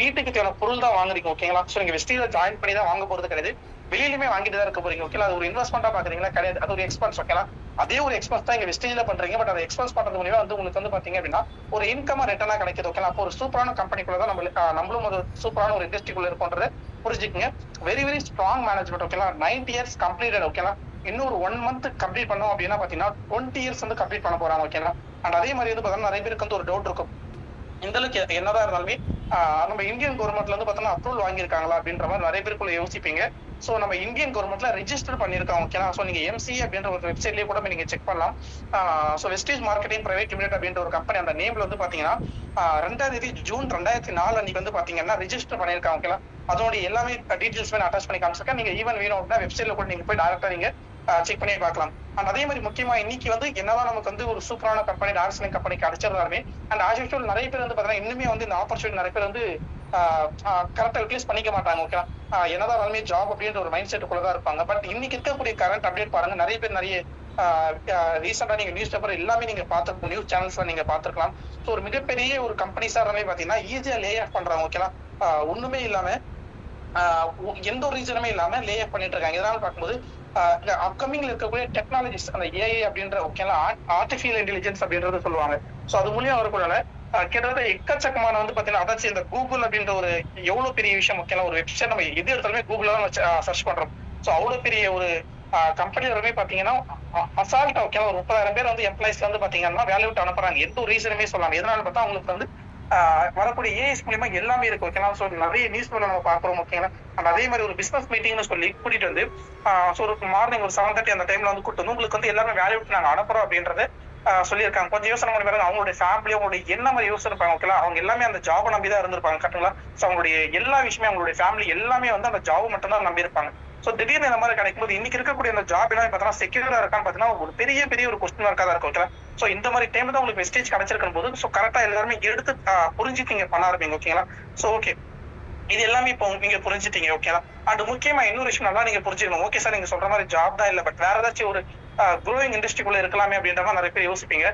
வீட்டுக்கு தேவையான பொருள் தான் வாங்குறீங்க ஓகேங்களா. ஸோ நீங்க வெஸ்டீஜ்ல ஜாயின் பண்ணி தான் வாங்க போறது கிடையாது. வெளியிலுமே வாங்கிட்டு தான் இருக்க போறீங்க ஓகேங்களா. அது ஒரு இன்வெஸ்ட்மெண்டா பாக்குறீங்களா கிடையாது, அது ஒரு எக்ஸ்பென்ஸ் ஓகேங்களா. அதே ஒரு எக்ஸ்பென்ஸ் தான் இங்க வெஸ்டீஜ்ல பண்றீங்க. பட் அதை எக்ஸ்பென்ஸ் பண்றது மூலியமா வந்து உங்களுக்கு வந்து பாத்தீங்க அப்படின்னா ஒரு இன்கமா ரிட்டர்னா கிடைக்குது ஓகேங்களா. அப்போ ஒரு சூப்பரான கம்பெனிக்குள்ள தான் நம்மளும் ஒரு சூப்பரான ஒரு இண்டஸ்ட்ரிக்குள்ள இருக்கோன்றதை புரிஞ்சுக்குங்க. வெரி வெரி ஸ்ட்ராங் மேனேஜ்மெண்ட் ஓகேங்களா. 90 years கம்ப்ளீட்டட் ஓகேங்களா. இன்னொரு 1 month கம்ப்ளீட் பண்ணோம் அப்படின்னா பாத்தீங்கன்னா 20 years வந்து கம்ப்ளீட் பண்ண போறாங்க ஓகேங்களா. அண்ட் அதே மாதிரி வந்து பாத்தீங்கன்னா நிறைய பேருக்கு வந்து ஒரு டவுட் இருக்கும், இந்த அளவுக்கு என்னதான் இருந்தாலுமே நம்ம இந்தியன் கவர்மெண்ட்ல வந்து பார்த்தோம்னா அப்ரூவல் வாங்கியிருக்காங்களா அப்படின்ற மாதிரி நிறைய பேருக்குள்ள யோசிப்பீங்க. ஸோ நம்ம இந்தியன் கவர்மெண்ட்ல ரெஜிஸ்டர் பண்ணியிருக்காங்க ஓகேனா. ஸோ நீங்க எம்சிஏ அப்படின்ற ஒரு வெப்சைட்லயே கூட நீங்க செக் பண்ணலாம். So wastage marketing private limited அப்படின்ற ஒரு கம்பெனி அந்த நேம்ல வந்து பாத்தீங்கன்னா 2 June 2004 அன்னைக்கு வந்து பாத்தீங்கன்னா ரெஜிஸ்டர் பண்ணியிருக்காங்க ஓகேங்களா. அதோட எல்லாமே டீடைல்ஸ் அட்டாச் பண்ணி காமிச்சிருக்கேன். நீங்க ஈவன் வேணும் அப்படின்னா வெப்சைட்ல கூட நீங்க போய் டேரக்டா நீங்க செக் பண்ணி பார்க்கலாம். அண்ட் அதே மாதிரி முக்கியமா இன்னைக்கு வந்து என்னதான் நமக்கு வந்து ஒரு சூப்பரான கம்பெனி டார்ஸ்லிங் கம்பெனி கிடைச்சிருந்தாலுமே அண்ட் ஆஸ் யூசுவல் நிறைய பேர் வந்து பாத்தீங்கன்னா இன்னுமே வந்து இந்த ஆப்பர்ச்சுனிட்டி நிறைய பேர் வந்து கரெக்டா யூட்டிலைஸ் பண்ணிக்க மாட்டாங்க ஓகே. என்னதான் இருந்தாலுமே ஜாப் அப்படின்ற ஒரு மைண்ட் செட்டுக்குள்ளதான் இருப்பாங்க. பட் இன்னைக்கு இருக்கக்கூடிய கரண்ட் அப்டேட் பாருங்க, நிறைய பேர் நிறைய ரீசெண்டா நீங்க நியூஸ் பேப்பர் எல்லாமே நீங்க பார்த்துருக்கோம், நியூஸ் சேனல்ஸ்ல நீங்க பார்த்துருக்கலாம். ஸோ ஒரு மிகப்பெரிய ஒரு கம்பெனிஸா இருந்தாலே பாத்தீங்கன்னா ஈஸியா லே ஆஃப் பண்றாங்க ஓகேலாம். ஒண்ணுமே இல்லாம எந்த ஒரு ரீசனுமே இல்லாம லே ஆஃப் பண்ணிட்டு இருக்காங்க. இதனால பார்க்கும்போது அப்கமிங்ல இருக்கக்கூடிய டெக்னாலஜிஸ் அந்த ஏஐ அப்படின்ற ஓகேங்களா, ஆர்டிஃபிஷியல் இன்டெலிஜென்ஸ் அப்படின்றது சொல்லுவாங்க. ஸோ அது மூலியம் வரக்கூடாது கிட்டத்தட்ட எக்கச்சக்கமான வந்து பாத்தீங்கன்னா அதாச்சும் இந்த கூகுள் அப்படின்ற ஒரு எவ்வளவு பெரிய விஷயம் ஓகேங்களா. ஒரு வெப்சைட் நம்ம எது எடுத்தாலுமே கூகுள்ல தான் சர்ச் பண்றோம். ஸோ அவ்வளவு பெரிய ஒரு கம்பெனியோடமே பாத்தீங்கன்னா அசால்ட்டா ஓகேவா ஒரு 30,000 பேர் வந்து எம்ப்ளாயிஸ்ல வந்து பாத்தீங்கன்னா வேலையை விட்டு அனுப்புறாங்க. எந்த ஒரு ரீசனுமே சொல்லலாம். எதனால பார்த்தா அவங்களுக்கு வந்து வரக்கூடிய ஏஎஸ் மூலியமா எல்லாமே இருக்கு ஓகேங்களா. ஸோ நிறைய நியூஸ் பேப்பர் நம்ம பாக்குறோம் ஓகேங்களா. அண்ட் அதே மாதிரி ஒரு பிசினஸ் மீட்டிங்னு சொல்லி கூட்டிட்டு வந்து ஸோ ஒரு மார்னிங் ஒரு 7:30 அந்த டைம்ல வந்து கூட்டு வந்து உங்களுக்கு வந்து எல்லாமே வேலையை விட்டு நாங்க அனுப்புறோம் அப்படின்றது சொல்லியிருக்காங்க. கொஞ்சம் யோசனை பண்ணி பாருங்க, அவங்களுடைய ஃபேமிலி அவங்களுடைய என்ன மாதிரி யோசனை இருப்பாங்க ஓகேங்களா. அவங்க எல்லாமே அந்த ஜாபை நம்பி தான் இருந்திருப்பாங்க கரெக்டுங்களா. ஸோ அவங்களுடைய எல்லா விஷயமே அவங்களுடைய ஃபேமிலி எல்லாமே வந்து அந்த ஜாப் மட்டும் தான் நம்பி இருப்பாங்க. ஸோ திடீர்னு இந்த மாதிரி கிடைக்கும்போது இன்னைக்கு இருக்கக்கூடிய அந்த ஜாப் எல்லாம் பார்த்தீங்கன்னா செக்யூரா இருக்கான்னு பார்த்தீங்கன்னா ஒரு பெரிய ஒரு கொஸ்டின் மார்க்கா தான் இருக்கும் ஓகேங்களா. ஸோ இந்த மாதிரி டைம்ல தான் உங்களுக்கு வெஸ்டேஜ் கிடைச்சிருக்கும் போது ஸோ கரெக்டா எல்லாருமே எடுத்து புரிஞ்சுக்கிங்க பண்ண ஆரம்பிங்க ஓகேங்களா. ஸோ ஓகே, இது எல்லாமே இப்போ நீங்க புரிஞ்சுட்டீங்க ஓகேங்களா. அண்ட் முக்கியமா இன்னொரு விஷயம் நல்லா நீங்க புரிஞ்சுக்கணும். ஓகே சார், நீங்க சொல்ற மாதிரி ஜாப் தான் இல்லை, பட் வேற ஏதாச்சும் ஒரு க்ரோயிங் இண்டஸ்ட்ரிக்குள்ள இருக்கலாமே அப்படின்ற மாதிரி நிறைய பேர் யோசிப்பீங்க.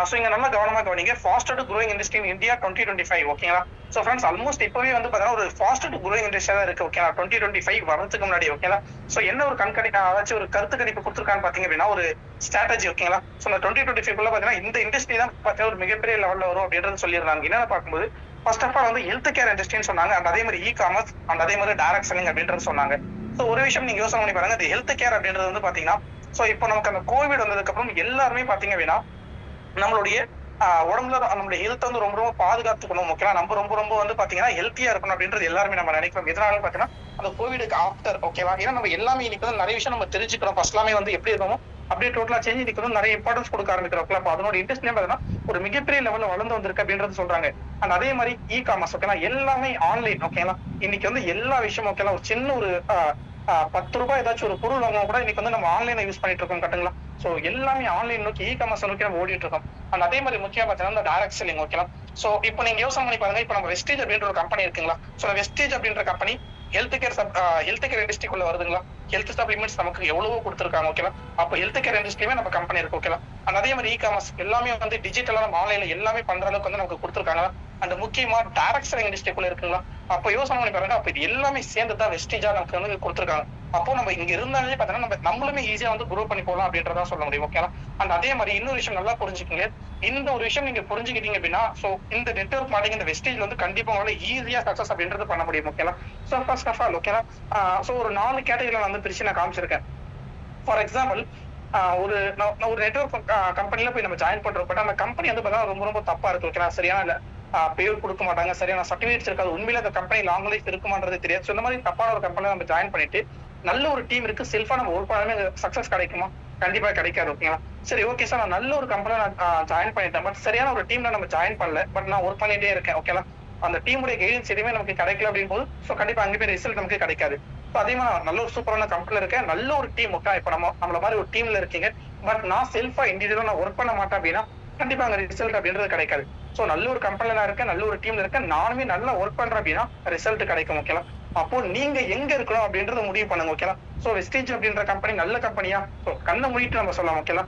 ஸோ இங்க நல்லா கவனமா கவனிங்க. Faster to growing industry in India 2025 ஓகேங்களா. ஸோ ஃப்ரெண்ட்ஸ் ஆல்மோஸ்ட் இப்பவே வந்து பாத்தீங்கன்னா ஒரு ஃபாஸ்டர் டு க்ரோயிங் இண்டஸ்ட்ரியா தான் இருக்கு ஓகேங்களா. 2025 வரதுக்கு முன்னாடி ஓகேங்களா. ஸோ என்ன ஒரு ஏதாச்சும் ஒரு கருத்து கணிப்பு கொடுத்துருக்கான்னு பாத்தீங்க அப்படின்னா ஒரு ஸ்ட்ராட்டஜி ஓகேங்களா. ஸோ இந்த 2025 பாத்தீங்கன்னா இந்த இண்டஸ்ட்ரி தான் பாத்தீங்கன்னா ஒரு மிகப்பெரிய லெவல்ல வரும் அப்படின்றது சொல்லியிருந்தாங்க. என்னென்ன பார்க்கும்போது ஃபர்ஸ்ட் ஆஃப் ஆல் வந்து ஹெல்த் கேர் இண்டஸ்ட்ரின்னு சொன்னாங்க. அண்ட் அதே மாதிரி காமர்ஸ் அண்ட் அதே மாதிரி டைரக்ட் செல்லிங் அப்படின்றது சொன்னாங்க. ஸோ ஒரு விஷயம் நீங்க யோசனை பண்ணி பாருங்க, இந்த ஹெல்த் கேர் அப்படின்றது வந்து பாத்தீங்கன்னா ஸோ இப்போ நமக்கு அந்த கோவிட் வந்ததுக்கு அப்புறம் எல்லாருமே பாத்தீங்க அப்படின்னா நம்மளுடைய உடம்புல நம்மளுடைய ஹெல்த் வந்து ரொம்ப பாதுகாத்துக்கணும் ஓகேவா. நம்ம ரொம்ப வந்து பாத்தீங்கன்னா ஹெல்த்தியா இருக்கணும் அப்படின்றது எல்லாருமே நம்ம நினைக்கிறோம். எதனால பாத்தீங்கன்னா அந்த கோவிடுக்கு ஆஃப்டர் ஓகேவா. ஏன்னா நம்ம எல்லாமே இன்னைக்கு வந்து நிறைய விஷயம் நம்ம தெரிஞ்சுக்கிறோம். ஃபர்ஸ்ட் எல்லாமே வந்து எப்படி இருக்கணும் அப்படியே டோட்டலா சேஞ்ச் இன்னைக்கு நிறைய இம்பார்ட்டன்ஸ் கொடுக்க ஆரம்பிக்கிறோம். அப்ப அதனோட இண்டஸ்ட்ரியா பாத்தீங்கன்னா ஒரு மிகப்பெரிய லெவல்ல வளர்ந்து வந்திருக்கு அப்படின்றது சொல்றாங்க. அண்ட் அதே மாதிரி காமர்ஸ் ஓகேங்களா, எல்லாமே ஆன்லைன் ஓகேங்களா. இன்னைக்கு வந்து எல்லா விஷயமும் ஓகேங்களா. ஒரு சின்ன ஒரு 10 ரூபாய் ஏதாச்சும் ஒரு பொருள் வாங்க கூட இன்னைக்கு வந்து நம்ம ஆன்லைனை யூஸ் பண்ணிட்டு இருக்கோம் கட்டுங்களா. ஸோ எல்லாமே ஆன்லைன் நோக்கி காமர்ஸ் நோக்கி நம்ம ஓடிட்டு இருக்கோம். அண்ட் அதே மாதிரி முக்கியம் பார்த்தீங்கன்னா டைரக்ட் செல்லிங் ஓகேலாம். ஸோ இப்போ நீங்க யோசனை பண்ணி பாருங்க, இப்போ நம்ம வெஸ்டேஜ் அப்படின்ற ஒரு கம்பெனி இருக்குங்களா. ஸோ வெஸ்டேஜ் அப்படின்ற கம்பெனி ஹெல்த் கேர் இண்டஸ்ட்ரிக்குள்ள வருதுங்களா. ஹெல்த் சப்ளிமெண்ட்ஸ் நமக்கு எவ்வளவோ கொடுத்துருக்காங்க ஓகேலா. அப்போ ஹெல்த் கேர் இண்டஸ்ட்ரியுமே நம்ம கம்பெனி இருக்கு ஓகேலா. அண்ட் அதே மாதிரி காமர்ஸ் எல்லாமே வந்து டிஜிட்டலா நம்ம ஆன்லைன்ல எல்லாமே பண்ற அளவுக்கு வந்து நமக்கு கொடுத்துருக்காங்க. அண்ட் முக்கியமா டைரக்ட் செல்லிங் இண்டஸ்ட்ரிக்குள்ள இருக்குங்களா. அப்போ யோசனை பண்ணி பாருங்க, அப்போ இது எல்லாமே சேர்ந்துதான் வெஸ்டேஜா நமக்கு வந்து கொடுத்துருக்காங்க. அப்போ நம்ம இங்க இருந்தாலே பாத்தீங்கன்னா நம்மளுமே ஈஸியா வந்து குரோ பண்ணி போகலாம் அப்படின்றதா சொல்ல முடியும் ஓகேங்களா. அண்ட் அதே மாதிரி இன்னொரு விஷயம் நல்லா புரிஞ்சுக்கீங்க. இந்த ஒரு விஷயம் நீங்க புரிஞ்சுக்கிட்டீங்க அப்படின்னா ஸோ இந்த நெட்வொர்க் மார்க்கெட்டிங் இந்த வெஸ்டேஜ் வந்து கண்டிப்பா உங்களால ஈஸியா சக்சஸ் அப்படின்றது பண்ண முடியும் ஓகேங்களா. ஸோ ஃபர்ஸ்ட் ஆஃப் ஆல் ஓகேங்களா, ஸோ ஒரு 4 கேட்டகரியில வந்து பிரிச்சு நான் காமிச்சிருக்கேன். ஃபார் எக்ஸாம்பிள் ஒரு நெட்வொர்க் கம்பெனில போய் நம்ம ஜாயின் பண்றோம். பட் அந்த கம்பெனி வந்து பாத்தீங்கன்னா ரொம்ப தப்பா இருக்கு ஓகேங்களா. சரியான இல்ல பேர் கொடுக்க மாட்டாங்க, சரியான சர்டிபிகேட்ஸ் இருக்காது, உண்மையில அந்த கம்பெனி லாங் லைஃப் இருக்குமான்றது தெரியாது. ஸோ இந்த மாதிரி தப்பான ஒரு கம்பெனில நம்ம ஜாயின் பண்ணிட்டு நல்ல ஒரு டீம் இருக்கு, செல்ஃபா நம்ம ஒர்க் பண்ணாலுமே சக்சஸ் கிடைக்குமா? கண்டிப்பா கிடைக்காது ஓகேங்களா. சரி ஓகே சார், நான் நல்ல ஒரு கம்பெனில நான் ஜாயின் பண்ணிட்டேன், பட் சரியான ஒரு டீம்ல நம்ம ஜாயின் பண்ணல, பட் நான் ஒர்க் பண்ணிட்டே இருக்கேன் ஓகேங்களா. அந்த டீமுடைய கைடன்ஸ் எதுவுமே நமக்கு கிடைக்கல அப்படின் போது ஸோ கண்டிப்பா அங்கே போய் ரிசல்ட் நமக்கு கிடைக்காது. ஸோ அதே மாதிரி நல்ல ஒரு சூப்பரான கம்பெனில இருக்கேன், நல்ல ஒரு டீம் ஓகே. இப்போ நம்மள மாதிரி ஒரு டீம்ல இருக்கீங்க, பட் நான் செல்ஃபா இண்டிவிஜுவலா நான் ஒர்க் பண்ண மாட்டேன் அப்படின்னா கண்டிப்பா அங்க ரிசல்ட் அப்படின்றது கிடைக்காது. சோ நல்ல ஒரு கம்பெனில நான் இருக்கேன், நல்ல ஒரு டீம்ல இருக்கேன், நானுமே நல்லா ஒர்க் பண்றேன் அப்படின்னா ரிசல்ட் கிடைக்கும் ஓகேலா. அப்போ நீங்க எங்க இருக்கணும் அப்படின்றத முடிவு பண்ணுங்க ஓகேலா. சோ வெஸ்டேஜ் அப்படின்ற கம்பெனி நல்ல கம்பெனியா, சோ கண்ணை மூடிட்டு நம்ம சொல்லலாம் ஓகேலா.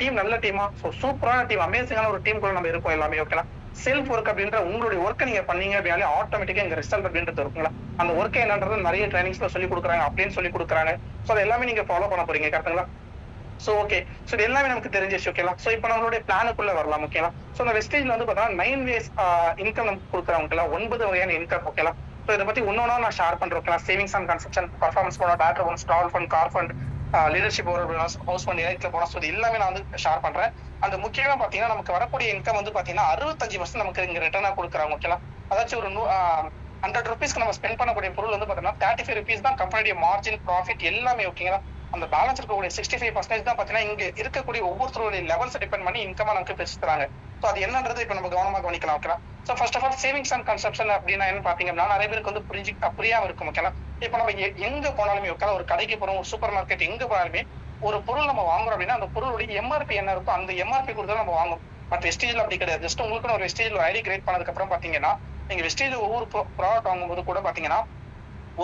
டீம் நல்ல டீமா, சோ சூப்பரான டீம், அமேசிங்கான ஒரு டீம் கூட நம்ம இருக்கோம் எல்லாமே ஓகேலா. செல்ஃப் ஒர்க் அப்படின்ற உங்களுடைய ஒர்க்கை நீங்க பண்ணீங்க அப்படின்னாலே ஆட்டோமேட்டிக்கா இங்க ரிசல்ட் அப்படின்றது இருக்குங்களா. அந்த ஒர்க்கை என்னன்றது நிறைய ட்ரைனிங்ஸ்ல சொல்லி கொடுக்குறாங்க, அப்படின்னு சொல்லி கொடுக்குறாங்க. ஸோ அது எல்லாமே நீங்க ஃபாலோ பண்ண போறீங்க, கரெக்ட்டுங்களா? So okay. சோ இது எல்லாமே நமக்கு தெரிஞ்சிருச்சு, ஓகேங்களா? சோ இப்ப நம்மளுடைய பிளானுக்குள்ள வரலாம், ஓகேங்களா? சோ இந்த வெஸ்டேஜ்ல வந்து பார்த்தீங்கன்னா 9 வேஸ் இன்கம் நமக்கு குடுக்குறாங்க, ஓகேங்களா? 9 வகையான இன்கம், ஓகேங்களா? சோ இத பத்தி ஒண்ணொண்ணா நான் ஷேர் பண்றேன், ஓகேங்களா? Savings and consumption, performance bonus, daughter bonus, stall fund, car fund, leadership bonus, house fund, எலைட்ல போனஸ், இது எல்லாமே நான் வந்து ஷேர் பண்றேன். அந்த முக்கியமா பாத்தீங்கன்னா நமக்கு வரக்கூடிய இன்கம் வந்து பாத்தீங்கன்னா 65% நமக்கு இங்க ரிட்டர்னா குடுக்குறாங்க, ஓகேங்களா? அதாச்சும் ஒரு 100 ருபீஸ்க்கு நம்ம ஸ்பெண்ட் பண்ணக்கூடிய பொருள் வந்து பாத்தீங்கன்னா 35 ருபீஸ் தான் கம்பெனியுடைய மார்ஜின், ப்ராஃபிட் எல்லாமே, ஓகேங்களா? அந்த பேலன்ஸ் இருக்கக்கூடிய 65% தான் பாத்தீங்கன்னா இங்க இருக்கக்கூடிய ஒவ்வொருத்தருடைய லெவல்ஸ் டிபெண்ட் பண்ணி இன்கமா நமக்கு பிரிச்சு தராங்க. சோ அது என்னன்றது இப்ப நம்ம கவனமா கவனிக்கலாம், ஓகேங்களா? So first of all savings and consumption அப்படின்னா என்ன பாத்தீங்கன்னா நிறைய பேருக்கு வந்து புரியாம இருக்கும், ஓகேங்களா? இப்ப நம்ம எங்க போனாலுமே, ஓகேங்களா, ஒரு கடைக்கு போறோம், ஒரு சூப்பர் மார்க்கெட் எங்க போனாலுமே ஒரு பொருள் நம்ம வாங்குறோம் அப்படின்னா அந்த பொருளுடைய எம்ஆர்பி என்ன இருக்கோ அந்த எம்ஆர்பி கொடுத்து நம்ம வாங்குவோம். பட் வெஸ்டேஜ்ல அப்படி கிடையாது. ஜஸ்ட் உங்களுக்கு ஒரு வெஸ்டேஜ்ல ஐடி கிரியேட் பண்ணதுக்கு அப்புறம் பாத்தீங்கன்னா நீங்க வெஸ்டேஜ் ஒவ்வொரு ப்ராடக்ட் வாங்கும்போது கூட பாத்தீங்கன்னா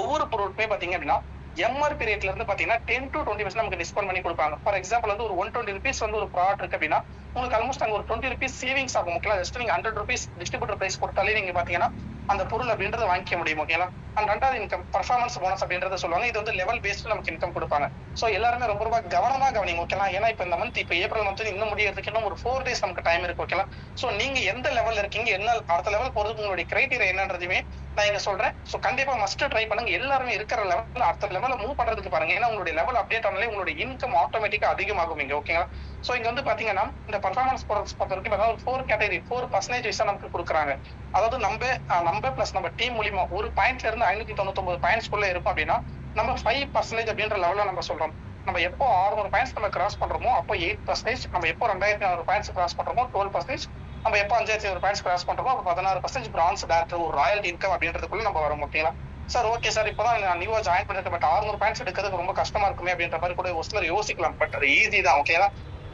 ஒவ்வொரு பொருளுமே பாத்தீங்க அப்படின்னா எம்ஆர்பி ரேட்ல இருந்து பாத்தீங்கன்னா 10 to 20% நமக்கு டிஸ்கவுண்ட் பண்ணி கொடுப்பாங்க. ஃபார் எக்ஸாம்பிள் வந்து ஒரு 120 ருபீஸ் வந்து ஒரு ப்ராடக்ட் இருக்கு அப்படின்னா உங்களுக்கு ஆல்மோஸ்ட் அங்க ஒரு 20 ருபீஸ் சேவிங்ஸ் ஆகும், ஓகேங்களா? ஜஸ்ட் நீங்க 100 ருபீஸ் டிஸ்ட்ரிபியூட்டர் பிரைஸ் கொடுத்தாலே நீங்க பாத்தீங்கன்னா அந்த பொருள் அப்படின்றத வாங்கிக்க முடியும், ஓகேங்களா? அண்ட் ரெண்டாவது இன்கம் பர்ஃபார்மன்ஸ் போனஸ் அப்படின்றத சொல்லுவாங்க. இது வந்து லெவல் பேஸ்ட் நமக்கு இன்கம் கொடுப்பாங்க. சோ எல்லாருமே ரொம்ப ரொம்ப கவனமா கவனிங்க, ஓகேங்களா? ஏன்னா இப்ப இந்த மந்த் இப்ப ஏப்ரல் மந்த் இன்னும் முடியறதுக்கு இன்னும் ஒரு 4 டேஸ் நமக்கு டைம் இருக்கு, ஓகேங்களா? சோ நீங்க எந்த லெவல்ல இருக்கீங்க, என்ன அடுத்த லெவல் போறதுக்கு உங்களுடைய கிரைட்டீரியா என்னன்றதுமே நான் இங்க சொல்றேன். சோ கண்டிப்பா மஸ்ட் ட்ரை பண்ணுங்க. எல்லாருமே இருக்கிற லெவல்ல அடுத்த லெவல்ல மூவ் பண்றதுக்கு பாருங்க. ஏன்னா உங்களுடைய லெவல் அப்டேட் ஆனாலே உங்களுடைய இன்கம் ஆட்டோமேட்டிக்கா அதிகமாகும் இங்க, ஓகேங்களா? சோ இங்க வந்து பாத்தீங்கன்னா இந்த பர்ஃபார்மன்ஸ் ப்ராடக்ட்ஸ் பொறுத்த வரைக்கும் 4 கேட்டகரி 4% வைஸா நமக்கு கொடுக்குறாங்க. அதாவது நம்ம பிளஸ் நம்ம டீம் மூலியமா ஒரு பாயிண்ட்ல இருந்து 599 பாயிண்ட்ஸ்க்குள்ள இருக்கும் அப்படின்னா நம்ம 5% அப்படின்ற லெவல்ல நம்ம சொல்றோம். நம்ம எப்போ 600 பாயிண்ட்ஸ் நம்ம கிராஸ் பண்றோமோ அப்போ 8%, நம்ம எப்போ 2400 பாயிண்ட்ஸ் கிராஸ் பண்றோமோ 12%, நம்ம எப்போ 5500 பாயிண்ட்ஸ் கிராஸ் பண்றோமோ அப்போ 16% பிரான்ஸ் டாக்டர் ஒரு ராயல்டி இன்கம் அப்படின்றதுக்குள்ள நம்ம வரோம், ஓகேங்களா? சார் ஓகே சார், இப்பதான் நான் நியூவா ஜாயின் பண்ணிருக்கேன், பட் 600 பாயிண்ட்ஸ் எடுக்கிறதுக்கு ரொம்ப கஷ்டமா இருக்குமே அப்படின்ற மாதிரி கூட ஒரு சிலர் யோசிக்கலாம். பட் அது ஈஸி தான், ஓகேங்களா?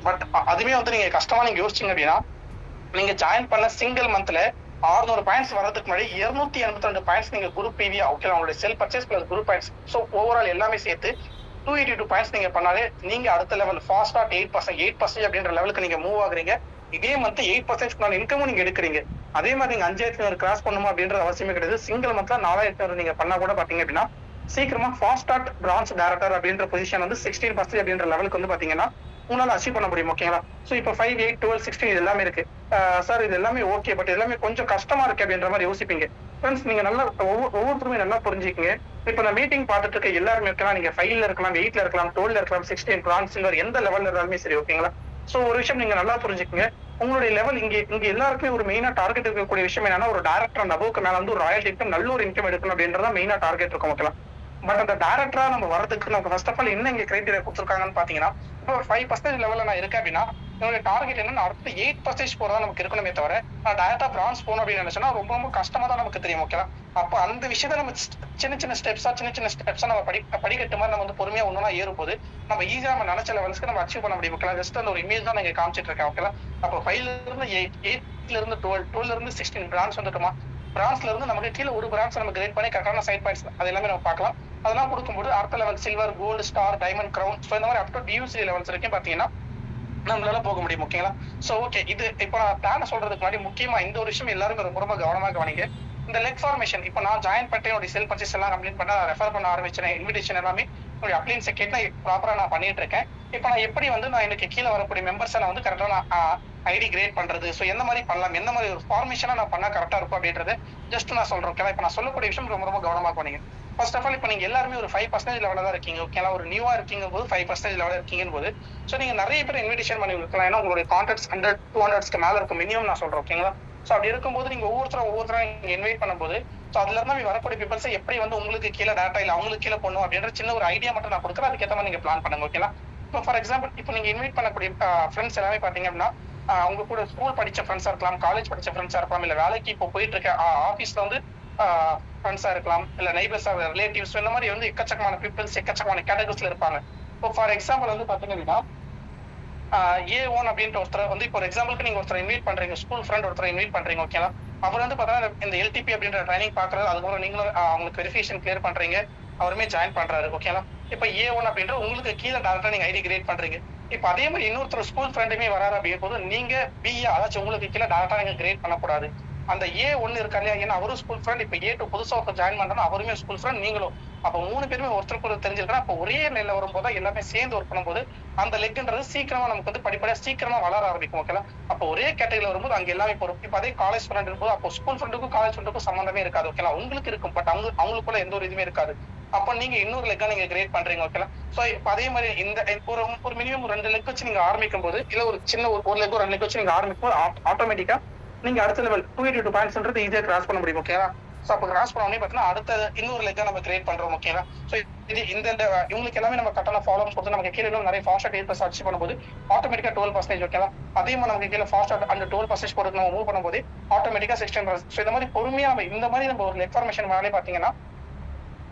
பட் அதுமே வந்து நீங்க கஷ்டமா நீங்க யோசிச்சீங்க அப்படின்னா நீங்க ஜாயின் பண்ண சிங்கிள் மந்த்ல 600 பாயிண்ட்ஸ் வரதுக்கு முன்னாடி 282 பாயிண்ட்ஸ் நீங்க குரூப் பிவியா, ஓகே, உங்களுடைய self purchase plus group points, so overall எல்லாமே சேர்த்து 282 பாயிண்ட்ஸ் நீங்க பண்ணாலே நீங்க அடுத்த லெவல் ஃபாஸ்டா 8% அப்படின்ற லெவலுக்கு நீங்க மூவ் ஆகுறீங்க. இதே மந்த் 8% இன்கமும் நீங்க எடுக்கிறீங்க. அதே மாதிரி நீங்க 5500 கிராஸ் பண்ணுமா அப்படின்ற அவசியமே கிடையாது. சிங்கிள் மந்த்ல 4800 நீங்க பண்ணா கூட பாத்தீங்க அப்படின்னா சீக்கிரமா ஃபாஸ்ட் டாட் பிரான்ச் டைரக்டர் அப்படின்ற பொசிஷன் வந்து 16% அப்படின்ற லெவலுக்கு வந்து பாத்தீங்கன்னா உங்களால அச்சீவ் பண்ண முடியும், ஓகேங்களா? சோ இப்போ 5, 8, 12, 16 இது எல்லாமே இருக்கு. சார் இது எல்லாமே ஓகே, பட் எல்லாமே கொஞ்சம் கஷ்டமா இருக்கு அப்படின்ற மாதிரி யோசிப்பீங்க. ஃப்ரெண்ட்ஸ், நீங்க நல்லா ஒவ்வொருத்தருமே நல்லா புரிஞ்சுக்கங்க. இப்ப நான் மீட்டிங் பார்த்துட்டு இருக்க எல்லாருமே இருக்கலாம், நீங்க 5ல இருக்கலாம், 8ல இருக்கலாம், 12ல இருக்கலாம், 16 பிரான்ச் சில்வர் எந்த லெவல்ல இருந்தாலுமே சரி, ஓகேங்களா? சோ ஒரு விஷயம் நீங்க நல்லா புரிஞ்சுக்கங்க. உங்களுடைய லெவல் இங்க எல்லாருக்குமே ஒரு மெயினா டார்கெட் இருக்கக்கூடிய விஷயம் என்னன்னா ஒரு டைரக்டர் அண்ட் அபோவ்க்கு மேல வந்து ஒரு ராயல்டி இன்கம், நல்ல ஒரு இன்கம் எடுக்கணும் அப்படின்றத மெயினா டார்கெட் இருக்கும், ஓகேங்களா? பட் அந்த டைரக்டரா நம்ம வரதுக்கு நமக்கு ஃபர்ஸ்ட் ஆஃப் ஆல் என்ன இங்க கிரைட்டீரியா கொடுத்துருக்காங்கன்னு பாத்தீங்கன்னா இப்போ ஒரு 5% லெவல்ல நான் இருக்கேன் அப்படின்னா என்னோட டார்கெட் என்னன்னா அடுத்து 8% போறதா நமக்கு இருக்கணுமே தவிர நான் டைரக்டா பிரான்ஸ் போகணும் அப்படின்னு நினைச்சேன்னா ரொம்ப ரொம்ப கஷ்டமா தான் நமக்கு தெரியும், ஓகேவா? அப்ப அந்த விஷயத்த நம்ம சின்ன சின்ன ஸ்டெப்ஸா நம்ம படிக்கட்டு மாதிரி நம்ம வந்து பொறுமையா ஒண்ணுனா ஏறும்போது நம்ம ஈஸியா நம்ம நினைச்ச லெவல்ஸ்க்கு நம்ம அச்சீவ் பண்ண முடியும், ஓகேவா? ஜஸ்ட் அந்த ஒரு இமேஜ் தான் நீங்க காமிச்சிட்டு இருக்கேன், ஓகேவா? அப்போ 5ல இருந்து 8, 8ல இருந்து 12, 12ல இருந்து 16 பிரான்ச் வந்துட்டுமா? பிரான்ஸ்ல இருந்து நமக்கு கீழே ஒரு பிரான்ச் நம்ம கிரேட் பண்ணி கரெக்டான சைட் பாயிண்ட்ஸ் அது எல்லாமே நம்ம பார்க்கலாம். அதெல்லாம் கொடுக்கும்போது அடுத்த level silver, gold, star, diamond, crown, so இந்த மாதிரி அப் டு டியூசி லெவல்ஸ் வரைக்கும் பாத்தீங்கன்னா நம்மளால போக முடியும், ஓகேங்களா? சோ ஓகே, இது இப்போ நான் பிளான் சொல்றதுக்கு முன்னாடி முக்கியமா இந்த ஒரு விஷயம் எல்லாருமே ரொம்ப ரொம்ப கவனமா கவனிங்க. இந்த லெக் ஃபார்மேஷன் இப்போ நான் ஜாயின் பண்ணிட்டு என்னோட செல் பர்ச்சேஸ் எல்லாம் கம்ப்ளீட் பண்ண ரெஃபர் பண்ண ஆரம்பிச்சேன். இன்விடேஷன் எல்லாமே என்னுடைய அப்ளைன்ஸ் கேட்டு ப்ராப்பரா நான் பண்ணிட்டு இருக்கேன். இப்போ நான் எப்படி வந்து நான் எனக்கு கீழே வரக்கூடிய மெம்பர்ஸ் நான் வந்து கரெக்டா நான் ஐடி கிரியேட் பண்றது, ஸோ எந்த மாதிரி பண்ணலாம், எந்த மாதிரி ஒரு ஃபார்மேஷனா நான் பண்ணா கரெக்டா இருக்கும் அப்படின்றது ஜஸ்ட் நான் சொல்றேன், ஓகேவா? இப்போ நான் சொல்லக்கூடிய விஷயம் ரொம்ப ரொம்ப கவனமா பண்ணீங்க. ஃபர்ஸ்ட் ஆஃப் ஆல் இப்போ நீங்க எல்லாருமே ஒரு 5% லெவலில் தான் இருக்கீங்க, ஓகேங்களா? ஒரு நியூவா இருக்கீங்க போது 5% லெவலில் இருக்கீங்க போது ஸோ நீங்க நிறைய பேர் இன்விடேஷன் பண்ணி இருக்கலாம். ஏன்னா உங்களுடைய கான்டாக்ட்ஸ் 100, 200க்கு மேல இருக்கும் மினிமம் நான் சொல்றேன், ஓகேங்களா? ஸோ அப்படி இருக்கும்போது நீங்க ஒவ்வொருத்தரும் நீங்க இன்வைட் பண்ணும்போது ஸோ அதுல இருந்து வரக்கூடிய பீப்பிள்ஸ் எப்படி வந்து உங்களுக்கு கீழே டேட்டா இல்லை அவங்களுக்கு கீழே பண்ணும் அப்படின்ற சின்ன ஒரு ஐடியா மட்டும் நான் கொடுக்குறேன். அதுக்கேற்ற மாதிரி நீங்க பிளான் பண்ணுங்க, ஓகேங்களா? இப்போ ஃபார் எக்ஸாம்பிள் இப்போ நீங்க இன்வைட் பண்ணக்கூடிய ஃப்ரெண்ட்ஸ் எல்லாமே பாத்தீங்க அப்படின்னா அவங்க கூட ஸ்கூல் படிச்ச ஃப்ரெண்ட்ஸா இருக்கலாம், காலேஜ் படிச்ச ஃப்ரெண்ட்ஸா இருக்கலாம், இல்ல வேலைக்கு இப்போ போயிட்டு இருக்க ஆஃபீஸ்ல வந்து ஃப்ரெண்ட்ஸா இருக்கலாம், இல்ல நெய்பர்ஸா, ரிலேட்டிவ்ஸ், இந்த மாதிரி வந்து எக்கச்சக்கமான பீப்பிள்ஸ் எக்கச்சக்கமான கேட்டகரிஸ்ல இருப்பாங்க. இப்போ ஃபார் எக்ஸாம்பிள் வந்து பாத்தீங்க அப்படின்னா A1 அப்படின்ற ஒருத்தர் வந்து இப்போ எக்ஸாம்பிளுக்கு நீங்க ஒருத்தர் இன்வைட் பண்றீங்க, ஸ்கூல் ஃப்ரெண்ட் ஒருத்தர் இன்வைட் பண்றீங்க, ஓகேங்களா? அவர் வந்து பாத்தீங்கன்னா இந்த LTP அப்படின்ற ட்ரைனிங் பாக்குறது, அதுக்கப்புறம் நீங்களும் அவங்களுக்கு வெரிஃபிகேஷன் கிளியர் பண்றீங்க, அவருமே ஜாயின் பண்றாரு, ஓகேங்களா? இப்ப A1 அப்படின்ற உங்களுக்கு கீழே டேரக்டா நீங்க ஐடி கிரியேட் பண்றீங்க. இப்ப அதே மாதிரி இன்னொருத்தர் ஸ்கூல் ஃப்ரெண்டுமே வராரு அப்படிங்கும் போது நீங்க B அதாச்சும் உங்களுக்கு கீழே டேரக்டா நீங்க கிரியேட் பண்ணக்கூடாது. அந்த A1 இருக்கா இல்லையா, ஏன்னா அவரும் ஸ்கூல் ஃப்ரெண்ட், இப்ப A2 புதுசா ஒருத்தர் ஜாயின் பண்றா அவருமே ஸ்கூல் ஃப்ரெண்ட், நீங்களும். அப்ப 3 பேருமே ஒருத்தருக்கு ஒரு தெரிஞ்சிருக்கா. அப்ப ஒரே நிலையில வரும்போது எல்லாமே சேர்ந்து ஒர்க் பண்ணும்போது அந்த லெக்ன்றது சீக்கிரமா நமக்கு வந்து படிப்படியா சீக்கிரமா வளர ஆரம்பிக்கும். ஓகேங்களா. அப்போ ஒரே கேட்டகரியில வரும்போது அங்க எல்லாமே போறோம். இப்ப அதே காலேஜ் ஃப்ரெண்ட் இருக்கும்போது அப்போ ஸ்கூல் ஃப்ரெண்டுக்கும் காலேஜ் ஃப்ரெண்டுக்கும் சம்பந்தமே இருக்காது. ஓகேங்களா. உங்களுக்கு இருக்கும், பட் அவங்களுக்குள்ள எந்த ஒரு இதுவுமே இருக்காது. அப்ப நீங்க இன்னொரு லெக்கா நீங்க கிரியேட் பண்றீங்க. ஓகேங்களா. சோ இப்ப அதே மாதிரி இந்த ஒரு மினிமம் 2 லெக் வச்சு நீங்க ஆரம்பிக்கும் போது, இல்ல ஒரு சின்ன ஒரு லெக்கோ 2 லெக் வச்சு நீங்க ஆரம்பிக்கும் போது ஆட்டோமேட்டிக்கா நீங்க அடுத்த லெவல் 282 பாயிண்ட்ஸ்ன்றது ஈஸியா கிராஸ் பண்ண முடியும். ஓகேவா. சோ அப்ப கிராஸ் பண்ண உடனே பாத்தீங்கன்னா அடுத்த இன்னொரு லெக்கா நம்ம கிரியேட் பண்றோம். ஓகேவா. சோ இது இவங்களுக்கு எல்லாமே நம்ம கரெக்டான ஃபாலோஸ் கொடுத்து நமக்கு கீழே இன்னும் நிறைய ஃபாஸ்ட் டேட் சர்ச் பண்ணும்போது ஆட்டோமேட்டிக்கா 12%. ஓகேவா. அதே மாதிரி நமக்கு கீழே ஃபாஸ்ட் அந்த 12% போட்டு நம்ம மூவ் பண்ணும்போது ஆட்டோமேட்டிக்கா 16%. சோ இந்த மாதிரி பொறுமையா இந்த மாதிரி நம்ம ஒரு இன்ஃபர்மேஷன் மேலே பாத்தீங்கன்னா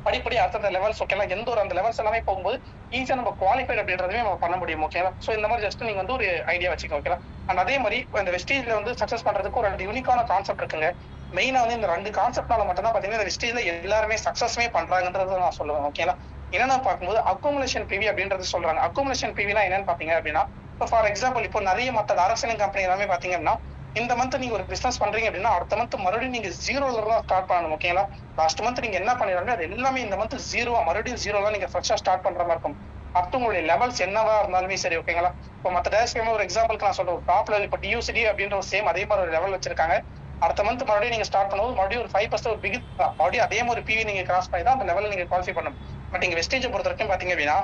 படிப்படி அடுத்த லெவல்ஸ். ஓகேங்களா. எந்த ஒரு அந்த லெவல்ஸ் எல்லாமே போகும்போது ஈஸியா நம்ம குவாலிஃபைட் அப்படின்றதுமே நம்ம பண்ண முடியும். ஓகேங்களா. சோ இந்த மாதிரி ஜஸ்ட் நீங்க வந்து ஒரு ஐடியா வச்சுக்கோங்க. ஓகேங்களா. அண்ட் அதே மாதிரி இந்த வெஸ்டேஜ்ல வந்து சக்சஸ் பண்றதுக்கு ஒரு 2 யூனிக்கான கான்செப்ட் இருக்குங்க. மெயினா வந்து இந்த 2 கான்செப்ட்னால மட்டும் தான் பாத்தீங்கன்னா இந்த வெஸ்டேஜ்ல எல்லாருமே சக்சஸ்மே பண்றாங்கன்றத நான் சொல்லுவேன். ஓகேங்களா. என்னன்னா பார்க்கும்போது அக்குமுலேஷன் பிவி அப்படின்றது சொல்றாங்க. அக்குமுலேஷன் பிவினா என்னன்னு பாத்தீங்க அப்படின்னா, இப்போ ஃபார் எக்ஸாம்பிள் இப்போ நிறைய மற்ற டைரக்ஷனிங் கம்பெனி எல்லாமே பாத்தீங்க அப்படின்னா இந்த மந்த் நீங்க ஒரு பிசினஸ் பண்றீங்க அப்படின்னா அடுத்த மந்த் மறுபடியும் நீங்க ஜீரோல தான் ஸ்டார்ட் பண்ணணும். ஓகேங்களா. லாஸ்ட் மந்த் நீங்க என்ன பண்ணிடுறாங்க அது எல்லாமே இந்த மந்த் ஜீரோவா மறுபடியும் ஜீரோல நீங்க ஃப்ரெஷ்ஷா ஸ்டார்ட் பண்ற மாதிரி இருக்கும். அப்போ உங்களுடைய லெவல்ஸ் என்னவா இருந்தாலுமே சரி. ஓகேங்களா. இப்போ மற்ற டேரக்ஷன் ஒரு எக்ஸாம்பிளுக்கு நான் சொல்றேன். டாப் லெவல் இப்போ DUCD அப்படின்ற ஒரு சேம் அதே மாதிரி ஒரு லெவல் வச்சிருக்காங்க. அடுத்த மந்த் மறுபடியும் நீங்க ஸ்டார்ட் பண்ணும்போது மறுபடியும் ஒரு 5% ஒரு பிகின் மறுபடியும் அதே மாதிரி பிவி நீங்க கிராஸ் பண்ணி தான் அந்த லெவலில் நீங்க குவாலிஃபை பண்ணணும். பட் நீங்க வெஸ்டேஜ் பொறுத்த வரைக்கும் பாத்தீங்க அப்படின்னா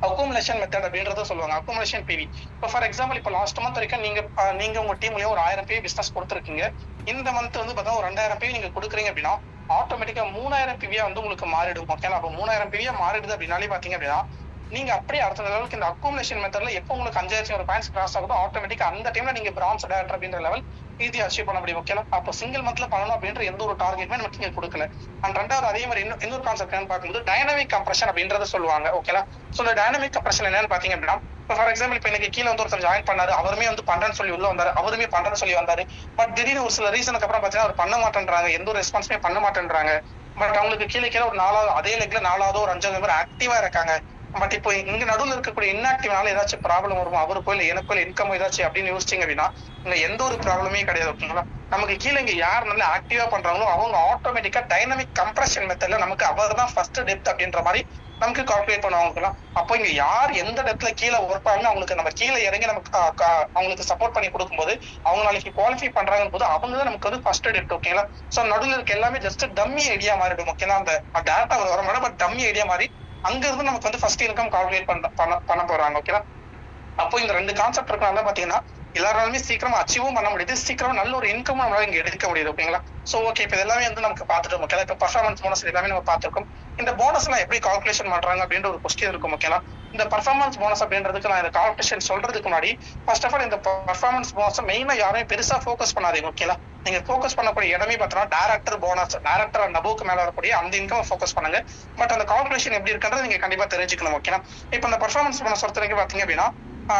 அக்குமுலேஷன் மெத்தட் அப்படின்றத சொல்லுவாங்க. Accumulation PV. இப்போ ஃபார் எக்ஸாம்பிள் இப்போ லாஸ்ட் மந்த் வரைக்கும் நீங்க உங்க டீம்லயே ஒரு 1000 பிவி பிசினஸ் கொடுத்துருக்கீங்க. இந்த மந்த் வந்து பார்த்தா ஒரு 2000 பிவி நீங்க கொடுக்குறீங்க அப்படின்னா ஆட்டோமேட்டிக்கா 3000 பிவியா வந்து உங்களுக்கு மாறிடும். ஓகேங்களா. அப்போ 3000 பிவியா மாறிடுது அப்படின்னாலே பாத்தீங்க அப்படின்னா நீங்க அப்படியே அடுத்த லெவலுக்கு இந்த அக்குமுலேஷன் மெத்தட்ல எப்போ உங்களுக்கு 5000 பாயிண்ட்ஸ் கிராஸ் ஆகுதோ ஆட்டோமேட்டிக்கா அந்த டைம்ல நீங்க பிரான்ஸ் டைரக்டர் அப்படின்ற லெவல் ஈஸியா அச்சீவ் பண்ண முடியும். ஓகேங்களா. அப்போ சிங்கிள் மந்த்ல பண்ணணும் அப்படின்ற எந்த ஒரு டார்கெட்டுமே நமக்கு நீங்க கொடுக்கல. அண்ட் ரெண்டாவது அதே மாதிரி இன்னொரு கான்செப்ட் என்னன்னு பார்க்கும்போது டைனமிக் கம்ப்ரஷன் அப்படின்றத சொல்லுவாங்க. ஓகேங்களா. சோ இந்த டைனமிக் கம்ப்ரஷன் என்னன்னு பாத்தீங்க அப்படின்னா ஃபார் எக்ஸாம்பிள் இப்போ எனக்கு கீழே வந்து ஒருத்தர் ஜாயின் பண்ணாரு. அவருமே வந்து பண்றேன்னு சொல்லி உள்ள வந்தாரு. அவருமே பண்றேன்னு சொல்லி வந்தாரு. பட் திடீர்னு ஒரு சில ரீசனுக்கு அப்புறம் பாத்தீங்கன்னா அவர் பண்ண மாட்டேன்றாங்க. எந்த ஒரு ரெஸ்பான்ஸுமே பண்ண மாட்டேன்றாங்க. பட் அவங்களுக்கு கீழே ஒரு 4வது அதே லெக்ல 4வது ஒரு 5வது மெம்பர் ஆக்டிவா இருக்காங்க. பட் இப்போ இங்க நடுவில் இருக்கக்கூடிய இன்ஆக்டிவ்னால ஏதாச்சும் ப்ராப்ளம் வருமா அவருக்கோ இல்ல எனக்கோ இல்ல இன்கம் ஏதாச்சும் அப்படின்னு யோசிச்சிங்க அப்படின்னா இங்க எந்த ஒரு ப்ராப்ளமே கிடையாது. ஓகேங்களா. நமக்கு கீழே இங்க யார் நல்லா ஆக்டிவா பண்றாங்களோ அவங்க ஆட்டோமேட்டிக்கா டைனமிக் கம்ப்ரஷன் மெத்தட்ல நமக்கு அவர் தான் ஃபர்ஸ்ட் டெப்த் அப்படின்ற மாதிரி நமக்கு கால்குலேட் பண்ணுவாங்க. அப்போ இங்க யார் எந்த இடத்துல கீழே ஒர்க் ஆகணும் அவங்களுக்கு நம்ம கீழே இறங்கி நமக்கு அவங்களுக்கு சப்போர்ட் பண்ணி கொடுக்கும்போது அவங்க நாளைக்கு குவாலிஃபை பண்றாங்க போது அவங்க தான் நமக்கு வந்து ஃபர்ஸ்ட் டெப்த். ஓகேங்களா. சோ நடுவில் இருக்க எல்லாமே ஜஸ்ட் டம்மி ஐடியா மாறிடும். ஓகேங்களா. அந்த டேரக்டா வர மாட்டோம் பட் டம்மி ஐடியா மாதிரி அங்க இருந்து நமக்கு வந்து ஃபர்ஸ்ட் இன்கம் கால்குலேட் பண்ண போறாங்க. ஓகேவா. அப்போ இந்த 2 கான்செப்ட் இருக்கனால பாத்தீங்கன்னா எல்லாராலுமே சீக்கிரமா அச்சீவும் பண்ண முடியுது. சீக்கிரமா நல்ல ஒரு இன்கம் நம்மளால இங்க எடுக்க முடியுது. ஓகேங்களா. சோ ஓகே இப்ப எல்லாமே வந்து நமக்கு பாத்துட்டோம். ஓகேங்களா. இப்ப பர்ஃபார்மன்ஸ் போனஸ் எல்லாமே நம்ம பாத்துருக்கோம். இந்த போனஸ் எல்லாம் எப்படி கால்குலேஷன் பண்றாங்க அப்படின்ற ஒரு கொஸ்டின் இருக்கும். ஓகேங்களா. இந்த பர்ஃபார்மன்ஸ் போனஸ் அப்படின்றதுக்கு நான் இந்த கால்குலேஷன் சொல்றதுக்கு முன்னாடி ஃபர்ஸ்ட் ஆஃப் ஆல் இந்த பர்ஃபார்மன்ஸ் போனஸ் மெயினா யாரையும் பெருசா ஃபோக்கஸ் பண்ணாதீங்க. ஓகேங்களா. நீங்க ஃபோக்கஸ் பண்ணக்கூடிய இடமே பார்த்தீங்கன்னா டைரக்டர் போனஸ், டைரக்டர் அண்ட் அபோவுக்கு மேல வரக்கூடிய அந்த இன்கம் ஃபோக்கஸ் பண்ணுங்க. பட் அந்த கால்குலேஷன் எப்படி இருக்குன்றது நீங்க கண்டிப்பா தெரிஞ்சுக்கணும். ஓகேங்களா. இப்போ இந்த பர்ஃபார்மன்ஸ் போனஸ் பொறுத்த வரைக்கும் பாத்தீங்க அப்படின்னா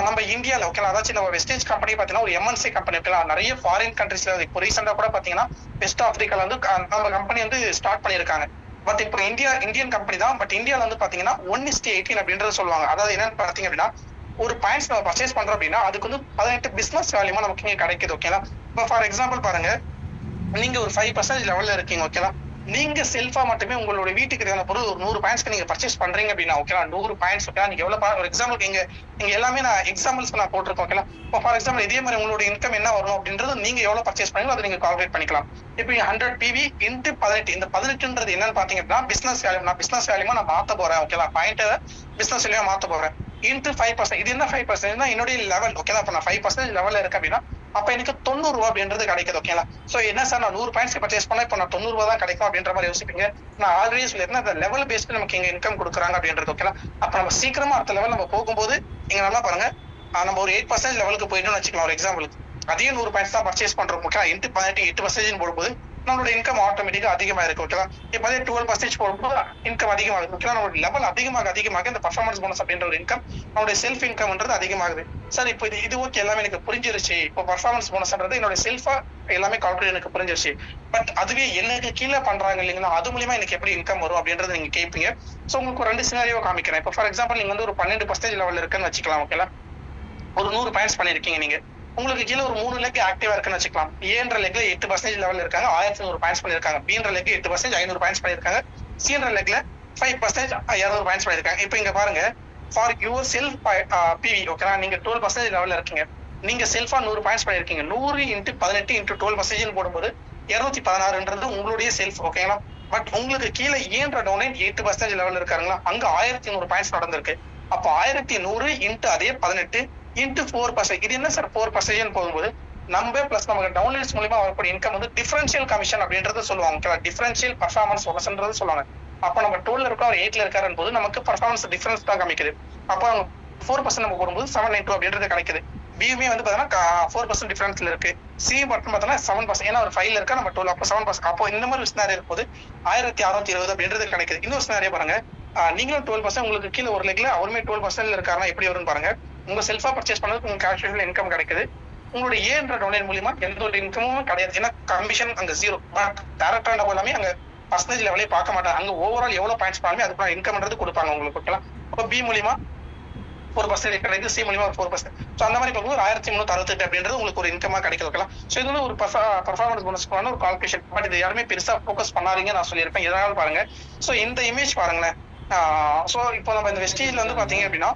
நம்ம இந்தியால ஓகேங்களா அதாச்சும் நம்ம வெஸ்டேஜ் கம்பெனி பாத்தீங்கன்னா ஒரு MNC கம்பெனி இருக்கலாம். நிறைய ஃபாரின் கண்ட்ரீஸ்ல இப்போ ரீசெண்டா கூட பாத்தீங்கன்னா வெஸ்ட் ஆப்பிரிக்கால வந்து நம்ம கம்பெனி வந்து ஸ்டார்ட் பண்ணிருக்காங்க. பட் இப்போ இந்தியன் கம்பெனி தான். பட் இந்தியால வந்து பாத்தீங்கன்னா 1:18 அப்படின்றது சொல்லுவாங்க. அதாவது என்னன்னு பாத்தீங்க அப்படின்னா ஒரு பாயிண்ட்ஸ் நம்ம பர்ச்சேஸ் பண்றோம் அப்படின்னா அதுக்கு வந்து 18 பிசினஸ் வேல்யூமா நமக்கு இங்க கிடைக்குது. ஓகேங்களா. இப்போ ஃபார் எக்ஸாம்பிள் பாருங்க நீங்க ஒரு 5% லெவல்ல இருக்கீங்க. ஓகேங்களா. நீங்க செல்ஃபா மட்டுமே உங்களோட வீட்டுக்கு தேவையான பொருள் ஒரு 100 பாயிண்ட்ஸ்க்கு நீங்க பர்ச்சேஸ் பண்றீங்க அப்படின்னா ஓகேவா 100 பாயிண்ட்ஸ். ஓகேவா. நீங்க எவ்வளவு ஒரு எக்ஸாம்பிளுக்கு இங்க எல்லாமே நான் எக்ஸாம்பிள்ஸ் நான் போட்டிருக்கேன். ஓகேவா. இப்போ ஃபார் எக்ஸாம்பிள் இதே மாதிரி உங்களோட இன்கம் என்ன வரும் அப்படின்றது நீங்க எவ்வளவு பர்ச்சேஸ் பண்ணீங்களோ அதை நீங்க கால்குலேட் பண்ணிக்கலாம். இப்போ 100 PV இன்டு 18 இந்த 18ன்றது என்னன்னு பாத்தீங்க அப்படின்னா பிசினஸ் வேல்யூ. நான் பிசினஸ் வேல்யூமா நான் மாத்த போறேன். ஓகேவா. பாயிண்ட் பிசினஸ் வேல்யூமா மாத்த போறேன். இன்டு 5%. இது என்ன 5% என்னுடைய லெவல். ஓகேவா. இப்போ நான் 5% லெவல்ல இருக்கு அப்படின்னா அப்ப எனக்கு 90 ரூபாய் அப்படின்றது கிடைக்குது. ஓகேங்களா. சோ என்ன சார் நான் 100 பாயிண்ட்ஸ் பர்ச்சேஸ் பண்ணா இப்ப நான் 90 ரூபாய் தான் கிடைக்கும் அப்படின்ற மாதிரி யோசிப்பீங்க. நான் ஆல்ரெடி சொல்லியிருந்தேன் அந்த லெவல் பேஸ்ட் நமக்கு இங்க இன்கம் கொடுக்குறாங்க அப்படின்றது. ஓகேங்களா. அப்ப நம்ம சீக்கிரமா அடுத்த லெவல் நம்ம போகும்போது இங்க நல்லா பாருங்க நம்ம ஒரு 8% லெவலுக்கு போயிட்டோம்னு வச்சுக்கலாம் ஒரு எக்ஸாம்பிளுக்கு. அதே 100 பாயிண்ட்ஸ் தான் பர்ச்சேஸ் பண்றோம். ஓகே இன்ட்டு 18 8% போடும்போது நம்மளோட இன்கம் ஆட்டோமேட்டிக்கா அதிகமா இருக்கு. ஓகேவா? இப்ப அதே 12% போடும்போது இன்கம் அதிகமாகுது. ஓகேவா? நம்மளோட லெவல் அதிகமாக இந்த பெர்ஃபார்மன்ஸ் போனஸ் அப்படின்ற ஒரு இன்கம் நம்மளுடைய செல்ஃப் இன்கம்ன்றது அதிகமாகுது. சார் இப்போ இது ஓகே, எல்லாமே எனக்கு புரிஞ்சிருச்சு. இப்போ பெர்ஃபார்மன்ஸ் போனஸ்ன்றது என்னோட செல்ஃபா எல்லாமே கால்குலேட் எனக்கு புரிஞ்சிருச்சு. பட் அதுவே எனக்கு கீழே பண்றாங்க இல்லைங்களா, அது மூலியமா எனக்கு எப்படி இன்கம் வரும் அப்படின்றத நீங்க கேட்பீங்க. சோ உங்களுக்கு ஒரு 2 சினாரியோ காமிக்கிறேன். இப்போ ஃபார் எக்ஸாம்பிள் நீங்க வந்து ஒரு 12% லெவல்ல இருக்குன்னு வச்சுக்கலாம். ஓகேங்களா? ஒரு 100 பாயிண்ட்ஸ் பண்ணிருக்கீங்க நீங்க. உங்களுக்கு கீழ ஒரு 3 லெக் ஆக்டிவா இருக்குன்னு வச்சுக்கலாம். ஏன்ற லெக்ல 8% லெவல்ல இருக்காங்க. 1100 பாயிண்ட்ஸ் பண்ணிருக்காங்க. பீன்ற லெக் 8% 500 பாயிண்ட்ஸ் பண்ணிருக்காங்க. சீன்ற லெக்ல 5% 200 பாயிண்ட்ஸ் பண்ணிருக்காங்க. இப்போ இங்க பாருங்க, ஃபார் யுவர் செல்ஃப் பிவி ஓகேவா, நீங்க 12% லெவல்ல இருக்கீங்க. நீங்க செல்ஃபா 100 பாயிண்ட்ஸ் பண்ணிருக்கீங்க. 100 × 18 × 12% போடும்போது 216ன்றது உங்களுடைய செல்ஃப். ஓகேங்களா? பட் உங்களுக்கு கீழ ஏன்ற டவுன்லைன் 8% லெவல்ல இருக்காங்களா, அங்க 1100 பாயிண்ட்ஸ் நடந்திருக்கு. அப்ப 1100 × அதே 18 × 4%. இது என்ன சார் 4% போகும்போது நம்ம பிளஸ் நமக்கு டவுன்லைன்ஸ் மூலமா வரக்கூடிய இன்கம் வந்து டிஃபரன்ஷியல் கமிஷன் அப்படின்றது சொல்லுவாங்க. ஓகேவா? டிஃபரன்ஷியல் பர்ஃபார்மன்ஸ் போனஸ்ன்றது சொல்லுவாங்க. அப்ப நம்ம 12ல இருக்கோம், அவர் 8ல இருக்காருன்னு போது நமக்கு பர்ஃபார்மன்ஸ் டிஃபரன்ஸ் தான் காமிக்குது. அப்போ 4% நம்ம போடும்போது 792 அப்படின்றது கிடைக்குது. பியுமே வந்து பாத்தீங்கன்னா 4% டிஃபரன்ஸ்ல இருக்கு. சி மட்டும் பார்த்தோம்னா 7%. ஏன்னா ஒரு 5ல இருக்கா, நம்ம 12 அப்போ 7%. அப்போ இந்த மாதிரி சினாரியோ இருக்கும்போது 1620 அப்படின்றது கிடைக்குது. இன்னொரு சினாரியோ பாருங்க, நீங்களும் 12%, உங்களுக்கு கீழே ஒரு லெக்ல அவருமே 12% இருக்காருன்னா எப்படி வரும்னு பாருங்க. உங்க செல்ஃபா பர்ச்சேஸ் பண்ணதுக்கு உங்க கேஷுவல் இன்கம் கிடைக்குது. உங்களுடைய ஏன்ற டவுன்லைன் மூலியமா எந்த ஒரு இன்கமும் கிடையாது. ஏன்னா கமிஷன் அங்க 0. பட் டைரக்டா எல்லாமே அங்க பர்சன்டேஜ் லெவலே பார்க்க மாட்டாங்க. அங்க ஓவரால் எவ்வளவு பாயிண்ட்ஸ் பண்ணாலுமே அதுக்கு இன்கம்ன்றது கொடுப்பாங்க உங்களுக்கு. ஓகேங்களா? அப்ப பி மூலியமா 4% கிடைக்குது, சி மூலியமா 4%. சோ அந்த மாதிரி பார்க்கும்போது 1368 அப்படின்றது உங்களுக்கு ஒரு இன்கமா கிடைக்க வைக்கலாம். சோ இது வந்து ஒரு பர்ஃபார்மன்ஸ் போனஸ்க்கான ஒரு கால்குலேஷன். பட் இது யாருமே பெருசா ஃபோக்கஸ் பண்ணாதீங்க நான் சொல்லியிருப்பேன். எதனால பாருங்க, சோ இந்த இமேஜ் பாருங்களேன். சோ இப்போ நம்ம இந்த வெஸ்டேஜ்ல வந்து பாத்தீங்க அப்படின்னா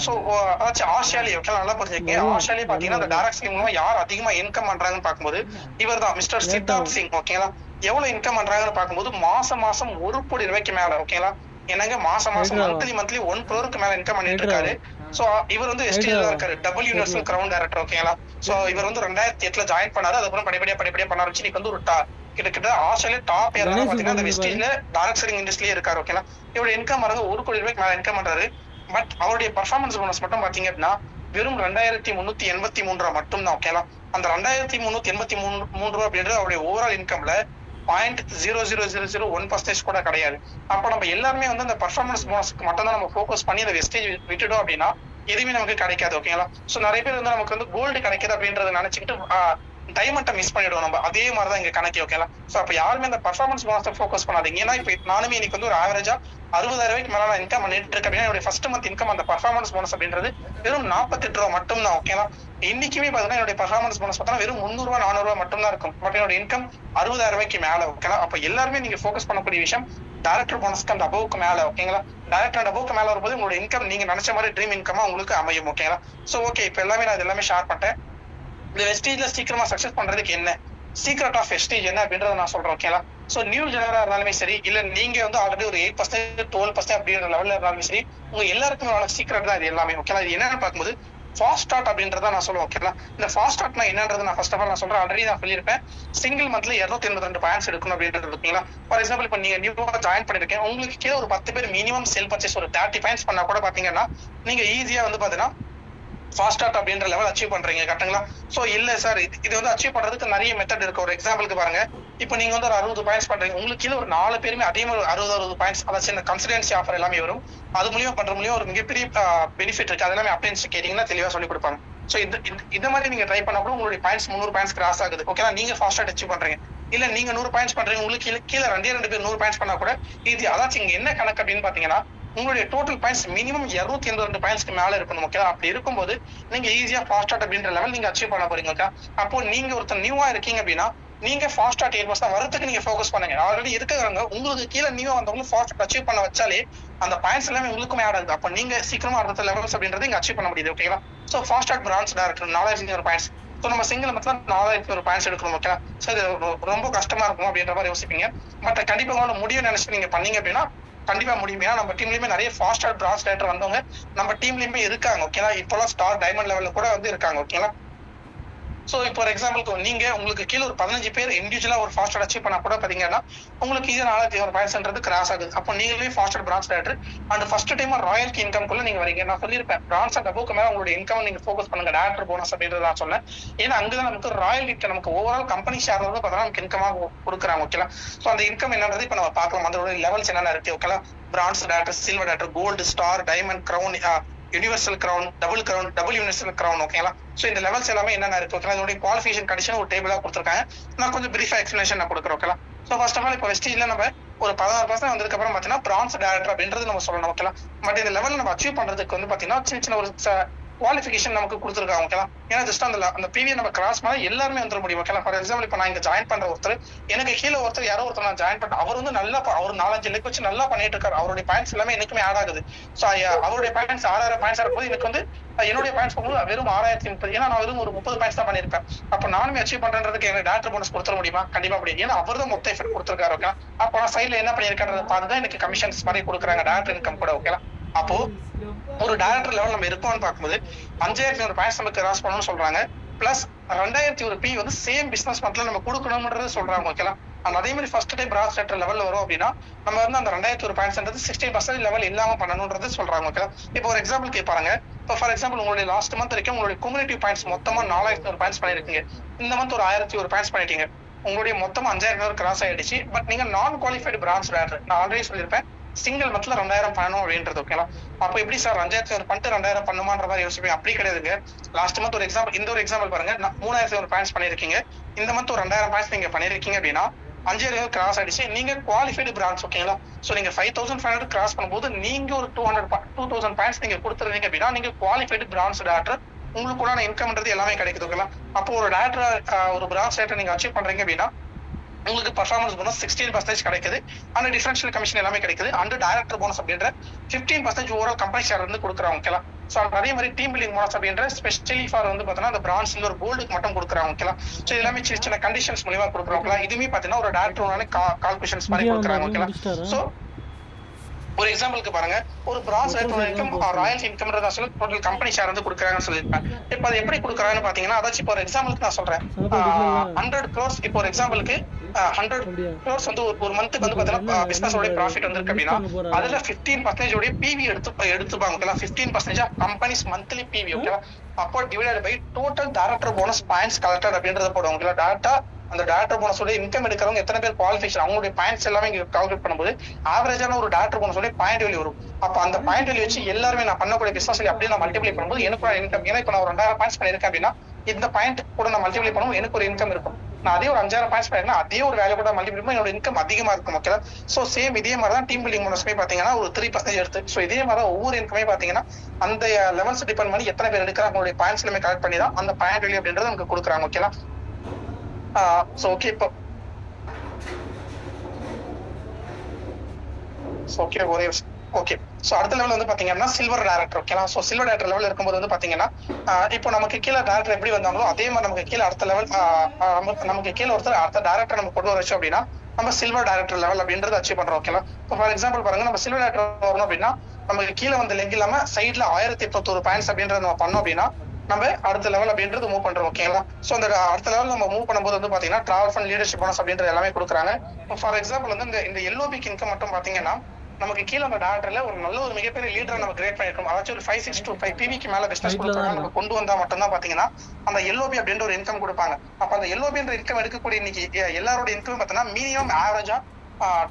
சோ அதாச்சும் ஆஸ்திரேலியா, ஓகே, நல்லா புரிஞ்சுக்கங்க. ஆஸ்திரேலியா பாத்தீங்கன்னா அந்த டைரக்ட் ஸ்கீம் மூலமா யார் அதிகமா இன்கம் பண்றாங்கன்னு பார்க்கும்போது இவர் தான் மிஸ்டர் சித்தார்த் சிங். ஓகேங்களா? எவ்வளவு இன்கம் பண்றாங்கன்னு பார்க்கும்போது மாசம் 1 கோடி ரூபாய்க்கு மேல. ஓகேங்களா? என்னங்க மாசம் மந்த்லி 1 crore மேல இன்கம் பண்ணிட்டு இருக்காரு. சோ இவர் வந்து வெஸ்டேஜ்ல இருக்காரு, டபுள் யூனிவர்சல் கிரவுன் டைரக்டர். ஓகேங்களா? சோ இவர் வந்து 2008ல ஜாயின் பண்ணாரு. அதுக்கப்புறம் படிப்படியா பண்ண ஆரம்பிச்சு இன்னைக்கு வந்து ஒரு கிட்டத்தட்ட ஆஸ்திரேலியா டாப் ஏரியா பாத்தீங்கன்னா அந்த வெஸ்டேஜ்ல டைரக்ட் செல்லிங் இண்டஸ்ட்ரியிலே இருக்காரு. ஓகேங்களா? இவரோட இன்கம் வரது 1 கோடி ரூபாய்க்கு மேல இன்கம் பண்றாரு. பட் அவருடைய பர்ஃபார்மன்ஸ் போனஸ் மட்டும் பாத்தீங்க அப்படின்னா வெறும் 2383 மட்டும் தான். ஓகேங்களா? அந்த 2383 அப்படின்றது அவருடைய ஓவரால் இன்கம்ல 0.00001% கூட கிடையாது. அப்ப நம்ம எல்லாருமே வந்து அந்த பர்ஃபார்மன்ஸ் போனஸ்க்கு மட்டும் தான் நம்ம ஃபோக்கஸ் பண்ணி அந்த வெஸ்டேஜ் விட்டுட்டோம் அப்படின்னா எதுவுமே நமக்கு கிடைக்காது. ஓகேங்களா? சோ நிறைய பேர் வந்து நமக்கு வந்து கோல்டு கிடைக்குது அப்படின்றத நினைச்சுக்கிட்டு டைமண்ட்டை மிஸ் பண்ணிடுவோம் நம்ம. அதே மாதிரிதான் இங்க கணக்கு. ஓகேங்களா? சோ அப்ப யாருமே அந்த பர்ஃபார்மன்ஸ் போனஸை ஃபோக்கஸ் பண்ணாதீங்க. ஏன்னா இப்ப நானுமே இன்னைக்கு வந்து ஒரு ஆவரேஜா 60,000 ரூபாய்க்கு மேல நான் இன்கம் பண்ணிட்டு இருக்கேன் அப்படின்னா என்னுடைய ஃபர்ஸ்ட் மந்த் இன்கம் அந்த பர்ஃபார்மன்ஸ் போனஸ் அப்படின்றது வெறும் 48 ரூபா மட்டும் தான். ஓகேங்களா? இன்னைக்குமே பாத்தீங்கன்னா என்னுடைய பர்ஃபார்மன்ஸ் போனஸ் பார்த்தா வெறும் 300 ரூபா 400 ரூபா மட்டும் தான் இருக்கும். பட் என்னோட இன்கம் 60,000 ரூபாய்க்கு மேல. ஓகேங்களா? அப்ப எல்லாருமே நீங்க ஃபோக்கஸ் பண்ணக்கூடிய விஷயம் டைரக்டர் போனஸ்க்கு அந்த அபவுக்கு மேல. ஓகேங்களா? டைரக்டர் அண்ட் அபவுக்கு மேல வரும்போது உங்களோட இன்கம் நீங்க நினைச்ச மாதிரி ட்ரீம் இன்கமா உங்களுக்கு அமையும். ஓகேங்களா? சோ ஓகே, இப்ப எல்லாமே நான் எல்லாமே ஷேர் பண்ணிட்டேன். இந்த வெஸ்டேஜ்ல சீக்கிரமா சக்சஸ் பண்றதுக்கு என்ன சீக்ரெட் ஆஃப் வெஸ்டேஜ் என்ன அப்படின்றத நான் சொல்றேன். ஓகேங்களா? சோ நியூ ஜெனரா இருந்தாலுமே சரி, இல்ல நீங்க வந்து ஆல்ரெடி ஒரு 8% 12% அப்படின்ற லெவல்ல இருந்தாலுமே சரி, உங்க எல்லாருக்குமே சீக்ரெட் தான் இது எல்லாமே. ஓகேங்களா? இது என்னன்னு பார்க்கும்போது ஃபாஸ்ட் ஸ்டார்ட் அப்படின்றத நான் சொல்லுவேன். ஓகேங்களா? இந்த ஃபாஸ்ட் ஸ்டார்ட்னா என்னன்றது நான் ஃபர்ஸ்ட் ஆஃப் ஆல் நான் சொல்றேன். ஆல்ரெடி நான் சொல்லியிருப்பேன். சிங்கிள் மந்த்ல 282 பாயிண்ட்ஸ் எடுக்கணும் அப்படின்றது. ஓகேங்களா? ஃபார் எக்ஸாம்பிள் இப்ப நீங்க நியூவா ஜாயின் பண்ணிருக்கேன், உங்களுக்கு கீழே ஒரு 10 பேர் மினிமம் செல் பர்ச்சேஸ் ஒரு 30 பாயிண்ட்ஸ் பண்ணா கூட பாத்தீங்கன்னா நீங்க ஈஸியா வந்து பாத்தீங்கன்னா ஃபாஸ்ட் ஸ்டார்ட் அப்படின்ற லெவல் அச்சீவ் பண்றீங்க. கரெக்ட்டுங்களா? சோ இல்ல சார், இது வந்து அச்சீவ் பண்றதுக்கு நிறைய மெத்தட் இருக்கு. ஒரு எக்ஸாம்பிளுக்கு பாருங்க, இப்போ நீங்க வந்து ஒரு 60 பாயிண்ட்ஸ் பண்றீங்க, உங்களுக்கு கீழே ஒரு 4 பேருமே அதே மாதிரி 60 பாயிண்ட்ஸ் அதாச்சும் இந்த கன்சிடென்சி ஆஃபர் எல்லாமே வரும். அது மூலியமா பண்ற மூலியம் ஒரு மிகப்பெரிய பெனிஃபிட் இருக்கு. அதெல்லாமே அப்ளைன்ஸ் கேட்டீங்கன்னா தெளிவா சொல்லி கொடுப்பாங்க. சோ இந்த மாதிரி நீங்க ட்ரை பண்ணா கூட உங்களுடைய பாயிண்ட்ஸ் 300 பாயிண்ட்ஸ் கிராஸ் ஆகுது. ஓகேவா? நீங்க ஃபாஸ்டா அச்சீவ் பண்றீங்க. இல்ல நீங்க 100 பாயிண்ட்ஸ் பண்றீங்க, உங்களுக்கு கீழே 2 பேர் 100 பாயிண்ட்ஸ் பண்ணா கூட இது அதாச்சும் இங்க என்ன கணக்கு அப்படின்னு பாத்தீங்கன்னா உங்களுடைய டோட்டல் பாயிண்ட்ஸ் மினிமம் 282 பாயிண்ட்ஸ்க்கு மேல இருக்கணும். ஓகே? அப்படி இருக்கும்போது நீங்க ஈஸியா ஃபாஸ்ட் ஸ்டார்ட் அப்படின்ற லெவல் நீங்க அச்சீவ் பண்ண போறீங்க. ஓகே? அப்போ நீங்க ஒருத்தர் நியூவா இருக்கீங்க அப்படின்னா நீங்க ஃபாஸ்ட் ஸ்டார்ட் 8% வரதுக்கு நீங்க ஃபோக்கஸ் பண்ணுங்க. ஆல்ரெடி இருக்கிறவங்க உங்களுக்கு கீழே நியூவா வந்தவங்க ஃபாஸ்ட் அச்சீவ் பண்ண வச்சாலே அந்த பாயிண்ட்ஸ் எல்லாமே உங்களுக்குமே ஆட் ஆகுது. அப்ப நீங்க சீக்கிரமா அடுத்த லெவல்ஸ் அப்படின்றது இங்க அச்சீவ் பண்ண முடியுது. ஓகேங்களா? So fast start branch director 4000 points. So நம்ம சிங்கிள் மந்த்ல 4000 பாயிண்ட்ஸ் எடுக்கணும். ஓகே? ஸோ இது ரொம்ப கஷ்டமா இருக்கும் அப்படின்ற மாதிரி யோசிப்பீங்க. பட் கண்டிப்பா உங்களால முடியும் நினைச்சு நீங்க பண்ணீங்க அப்படின்னா கண்டிப்பா முடியும். ஏன்னா நம்ம டீம்லயுமே நிறைய ஃபாஸ்ட் ஸ்டார்ட் பிரான்ச் டைரக்டர் வந்தவங்க நம்ம டீம்லயுமே இருக்காங்க. ஓகேங்களா? இப்பெல்லாம் ஸ்டார் டைமண்ட் லெவல்ல கூட வந்து இருக்காங்க. ஓகேங்களா? சோ இப்போ ஒரு எக்ஸாம்பிளுக்கு நீங்க உங்களுக்கு கீழ ஒரு 15 பேர் இண்டிவிஜுவலா ஒரு ஃபாஸ்டர் அச்சீவ் பண்ணா கூட பாத்தீங்கன்னா உங்களுக்கு இது 4000 பாயிண்ட்ஸ்ன்றது கிராஸ் ஆகுது. அப்போ நீங்களே faster branch director and first டைமா ராயல்டி இன்கம்க்குள்ள நீங்க வரீங்க. நான் சொல்லியிருப்பேன் பிரான்ச் அண்ட் அபோவ்க்கு மேல உங்களுடைய இன்கம் நீங்க ஃபோக்கஸ் பண்ணுங்க டைரக்டர் போனஸ் அப்படின்றத நான் சொன்னேன். ஏன்னா அங்கதான் நமக்கு ராயல்டி நமக்கு ஓவரால் கம்பெனி ஷேர் வந்து பார்த்தா நமக்கு இன்கமா கொடுக்குறாங்க. ஓகேங்களா? சோ அந்த இன்கம் என்னன்றது இப்ப நம்ம பார்க்கலாம். அதோட லெவல்ஸ் என்னென்ன இருக்கு. ஓகேங்களா? Bronze director, silver director, gold, star, diamond, crown, universal crown, double universal crown. ஓகேங்களா? சோ இந்த லெவல்ஸ் எல்லாமே என்னென்ன இருக்கு. ஓகேங்களா? இதோட குவாலிஃபிகேஷன் கண்டிஷன் ஒரு டேபிளா கொடுத்துருக்காங்க. நான் கொஞ்சம் பிரீஃபா எக்ஸ்பிளேஷன் நான் கொடுக்குறேன். ஓகேங்களா? சோ ஃபர்ஸ்ட் ஆஃப் ஆல் இப்போ வெஸ்டீஜ்ல நம்ம ஒரு 16% வந்ததுக்கு அப்புறம் பாத்தீங்கன்னா பிரான்ஸ் டைரக்டர் அப்படின்றது நம்ம சொல்லணும். ஓகேங்களா? பட் இந்த லெவல் நம்ம அச்சீவ் பண்றதுக்கு வந்து பாத்தீங்கன்னா சின்ன சின்ன ஒரு குவாலிஃபிகேஷன் நமக்கு கொடுத்துருக்காங்க. ஓகேங்களா? ஏன்னா ஜஸ்ட் அந்த பிவியை நம்ம கிராஸ் பண்ணா எல்லாருமே வந்துட முடியும். ஓகேங்களா? ஃபார் எக்ஸாம்பிள் இப்போ நான் இங்க ஜாயின் பண்ற ஒருத்தர் எனக்கு கீழே ஒருத்தர் யாரோ ஒருத்தர் நான் ஜாயின் பண்ண அவர் வந்து நல்லா அவர் 4-5 லெக் வச்சு நல்லா பண்ணிட்டு இருக்காரு. அவருடைய பாயிண்ட்ஸ் எல்லாமே எனக்குமே ஆட் ஆகுது. சோ அவருடைய பாயிண்ட்ஸ் 6000 பாயிண்ட்ஸ் இருக்கும்போது எனக்கு வந்து என்னுடைய பாயிண்ட்ஸ் போகும்போது வெறும் 6030. ஏன்னா நான் வெறும் ஒரு 30 பாயிண்ட்ஸ் தான் பண்ணிருப்பேன். அப்ப நானுமே அச்சீவ் பண்றதுக்கு எனக்கு டாக்டர் போனஸ் கொடுத்துட முடியுமா? கண்டிப்பா முடியும். ஏன்னா அவர் தான் மொத்த எஃபெக்ட் கொடுத்துருக்காரு. ஓகே, அப்போ நான் சைட்ல என்ன பண்ணிருக்கேன்றத பார்த்துதான் எனக்கு கமிஷன்ஸ் மாதிரி கொடுக்குறாங்க டாக்டர் இன்கம் கூட. ஓகேங்களா? அப்போ ஒரு டைரக்டர் லெவல் நம்ம இருக்கோம்னு பார்க்கும்போது 5100 பாயிண்ட்ஸ் நமக்கு கிராஸ் பண்ணணும்னு சொல்றாங்க. பிளஸ் 2001 பி வந்து சேம் பிசினஸ் மந்த்ல நம்ம கொடுக்கணும்ன்றது சொல்றாங்க. ஓகேங்களா? அதே மாதிரி ஃபர்ஸ்ட் டைம் பிரான்ச் டைரக்டர் லெவல்ல வரும் அப்படின்னா நம்ம வந்து அந்த 2001 பாயிண்ட்ஸ்ன்றது 16% லெவல் இல்லாம பண்ணணும்ன்றது சொல்றாங்க. ஓகேங்களா? இப்போ ஒரு எக்ஸாம்பிள் கேட்பாங்க. இப்போ ஃபார் எக்ஸாம்பிள் உங்களுடைய லாஸ்ட் மந்த் வரைக்கும் உங்களுடைய குமுலேட்டிவ் பாயிண்ட்ஸ் மொத்தமா 4100 பாயிண்ட்ஸ் பண்ணிருக்கீங்க. இந்த மந்த் ஒரு 1001 பாயிண்ட்ஸ் பண்ணிட்டீங்க. உங்களுடைய மொத்தம் 5000 கிராஸ் ஆயிடுச்சு. பட் நீங்க நான் குவாலிஃபைடு பிரான்ச் டைரக்டர், நான் ஆல்ரெடி சொல்லியிருப்பேன் சிங்கிள் மந்த்ல 2000 பண்ணணும் அப்படின்றது. ஓகேங்களா? அப்போ எப்படி சார் 5000 பண்ணிட்டு 2000 பண்ணுமான்ற மாதிரி யோசிப்பீங்க. அப்படி கிடையாதுங்க. லாஸ்ட் மந்த் ஒரு எக்ஸாம்பிள், இந்த ஒரு எக்ஸாம்பிள் பாருங்க. 3100 பாயிண்ட்ஸ் பண்ணிருக்கீங்க. இந்த மந்த் ஒரு 2000 பாயிண்ட்ஸ் நீங்க பண்ணிருக்கீங்க அப்படின்னா 5000 கிராஸ் ஆயிடுச்சு. நீங்க குவாலிஃபைடு பிரான்ச். ஓகேங்களா? சோ நீங்க 5500 கிராஸ் பண்ணும்போது நீங்க ஒரு 2000 பாயிண்ட்ஸ் நீங்க கொடுத்துருந்தீங்க அப்படின்னா நீங்க குவாலிஃபைடு பிரான்ச் டைரக்டர், உங்களுக்கு கூட இன்கம்ன்றது எல்லாமே கிடைக்குது. ஓகேங்களா? அப்போ ஒரு டைரக்டர் ஒரு பிரான்ச் டைரக்டர் நீங்க அச்சீவ் பண்றீங்க அப்படின்னா உங்களுக்கு பர்ஃபார்மன்ஸ் போனஸ் 16% கிடைக்குது. அந்த டிஃபரன்ஷியல் கமிஷன் எல்லாமே கிடைக்குது. அண்ட் டைரக்டர் போனஸ் அப்படின்ற 15% ஓவரால் கம்பெனி ஷேர் இருந்து கொடுக்குறாங்க. ஓகேங்களா? சோ அதே மாதிரி டீம் பில்டிங் போனஸ் அப்படின்ற ஸ்பெஷலி ஃபார் வந்து பாத்தீங்கன்னா அந்த பிரான்ஸ் சில்வர் கோல்டுக்கு மட்டும் கொடுக்குறாங்க. ஓகேங்களா? சோ எல்லாமே சின்ன சின்ன கண்டிஷன்ஸ் மூலமா கொடுக்குறாங்க. இதுமே பாத்தீங்கன்னா ஒரு டைரக்டர் கால்குலேஷன்ஸ் மாதிரி கொடுக்குறாங்க. ஓகேங்களா? சோ ஒரு எக்ஸாம்பிளுக்கு பாருங்க, ஒரு பிரான்ஸ் வரைக்கும் ராயல் இன்கம்ன்றத சொல்லி டோட்டல் கம்பெனி ஷேர் வந்து கொடுக்குறாங்கன்னு சொல்லியிருப்பேன். இப்போ அது எப்படி கொடுக்குறாங்கன்னு பாத்தீங்கன்னா அதாச்சும் இப்போ ஒரு எக்ஸாம்பிளுக்கு நான் சொல்றேன் 100 crores. இப்போ ஒரு எக்ஸாம்பிளுக்கு 100 crores வந்து ஒரு மந்த்துக்கு வந்து பாத்தீங்கன்னா பிசினஸ் உடைய ப்ராஃபிட் வந்திருக்கு அப்படின்னா அதுல 15% உடைய பிவி எடுத்துப்பாங்க. 15% ஆஃப் கம்பெனிஸ் மந்த்லி பிவி. ஓகேவா? அப்போ divided by total director bonus points collected அப்படின்றத போடுவாங்க. டேட்டா அந்த டைரக்டர் போனஸோட இன்கம் எடுக்கிறவங்க எத்தனை பேர் குவாலிஃபிகேஷன் அவங்களுடைய பாயிண்ட்ஸ் எல்லாமே இங்க கால்குலேட் பண்ணும்போது ஆவரேஜான ஒரு டைரக்டர் போனஸோட பாயிண்ட் வேல்யூ வரும். அப்ப அந்த பாயிண்ட் வேல்யூ வச்சு எல்லாருமே நான் பண்ணக்கூடிய பிசினஸ் அப்படியே நான் மல்டிப்ளை பண்ணும்போது எனக்கு ஒரு இன்கம். ஏன்னா இப்ப நான் ஒரு 2000 பாயிண்ட்ஸ் பண்ணிருக்கேன் அப்படின்னா இந்த பாயிண்ட் கூட நான் மல்டிப்ளை பண்ணும்போது எனக்கு ஒரு இன்கம் இருக்கும். நான் அதே ஒரு 5000 பாயிண்ட்ஸ் பண்ணிருக்கேன் அதே ஒரு வேல்யூ கூட மல்டிப்ளை பண்ணி என்னோட இன்கம் அதிகமா இருக்கும். ஓகேவா? சோ சேம் இதே மாதிரி தான் டீம் பில்டிங் போனஸ்மே பாத்தீங்கன்னா ஒரு 3% எடுத்து. சோ இதே மாதிரி தான் ஒவ்வொரு இன்கமே பாத்தீங்கன்னா அந்த லெவல்ஸ் டிபெண்ட் பண்ணி எத்தனை பேர் எடுக்கிறாங்க அவங்களுடைய பாயிண்ட்ஸ் எல்லாமே கலெக்ட் பண்ணி தான் அந்த பாயிண்ட் வேல்யூ அப்படின்றது நமக்கு கொடுக்குறாங்க. ஓகேவா? சோ ஓகே இப்போ ஓகே ஒரே ஓகே. சோ அடுத்த லெவல் வந்து பாத்தீங்கன்னா சில்வர் டைரக்டர். ஓகேங்களா? சோ சில்வர் டைரக்டர் லெவல் இருக்கும்போது வந்து பாத்தீங்கன்னா இப்போ நமக்கு கீழே டைரக்டர் எப்படி வந்தாங்களோ அதே மாதிரி நமக்கு கீழே அடுத்த லெவல் நமக்கு கீழே ஒருத்தர் அடுத்த டைரக்டர் நம்ம கொண்டு வரச்சு அப்படின்னா நம்ம சில்வர் டைரக்டர் லெவல் அப்படின்றது அச்சீவ் பண்றோம். ஓகேங்களா? இப்போ ஃபார் எக்ஸாம்பிள் பாருங்க, நம்ம சில்வர் டைரக்டர் வரணும் அப்படின்னா நமக்கு கீழே வந்து லெக் இல்லாம சைட்ல 1071 பாயிண்ட்ஸ் அப்படின்றத நம்ம பண்ணோம் அப்படின்னா நம்ம அடுத்த லெவல் அப்படின்றது மூவ் பண்றோம். ஓகேங்களா? சோ அந்த அடுத்த லெவல் நம்ம மூவ் பண்ணும்போது வந்து பாத்தீங்கன்னா டிராவல் ஃபண்ட் லீடர்ஷிப் போனஸ் அப்படின்றது எல்லாமே கொடுக்குறாங்க. ஃபார் எக்ஸாம்பிள் வந்து இந்த எல்ஓபிக்கு இன்கம் மட்டும் பாத்தீங்கன்னா நமக்கு கீழே நம்ம டைரக்டர்ல ஒரு நல்ல ஒரு மிகப்பெரிய லீடரை நம்ம கிரியேட் பண்ணிருக்கோம். அதாச்சும் ஒரு 5625 பிவிக்கு மேல பிசினஸ் கொடுக்குறாங்க நம்ம கொண்டு வந்தா மட்டும்தான் பாத்தீங்கன்னா அந்த எல்ஓபி அப்படின்ற ஒரு இன்கம் கொடுப்பாங்க. அப்ப அந்த எல்ஓபின்ற இன்கம் எடுக்கக்கூடிய இன்னைக்கு எல்லாரோட இன்கம் பாத்தீங்கன்னா மினிமம் ஆவரேஜா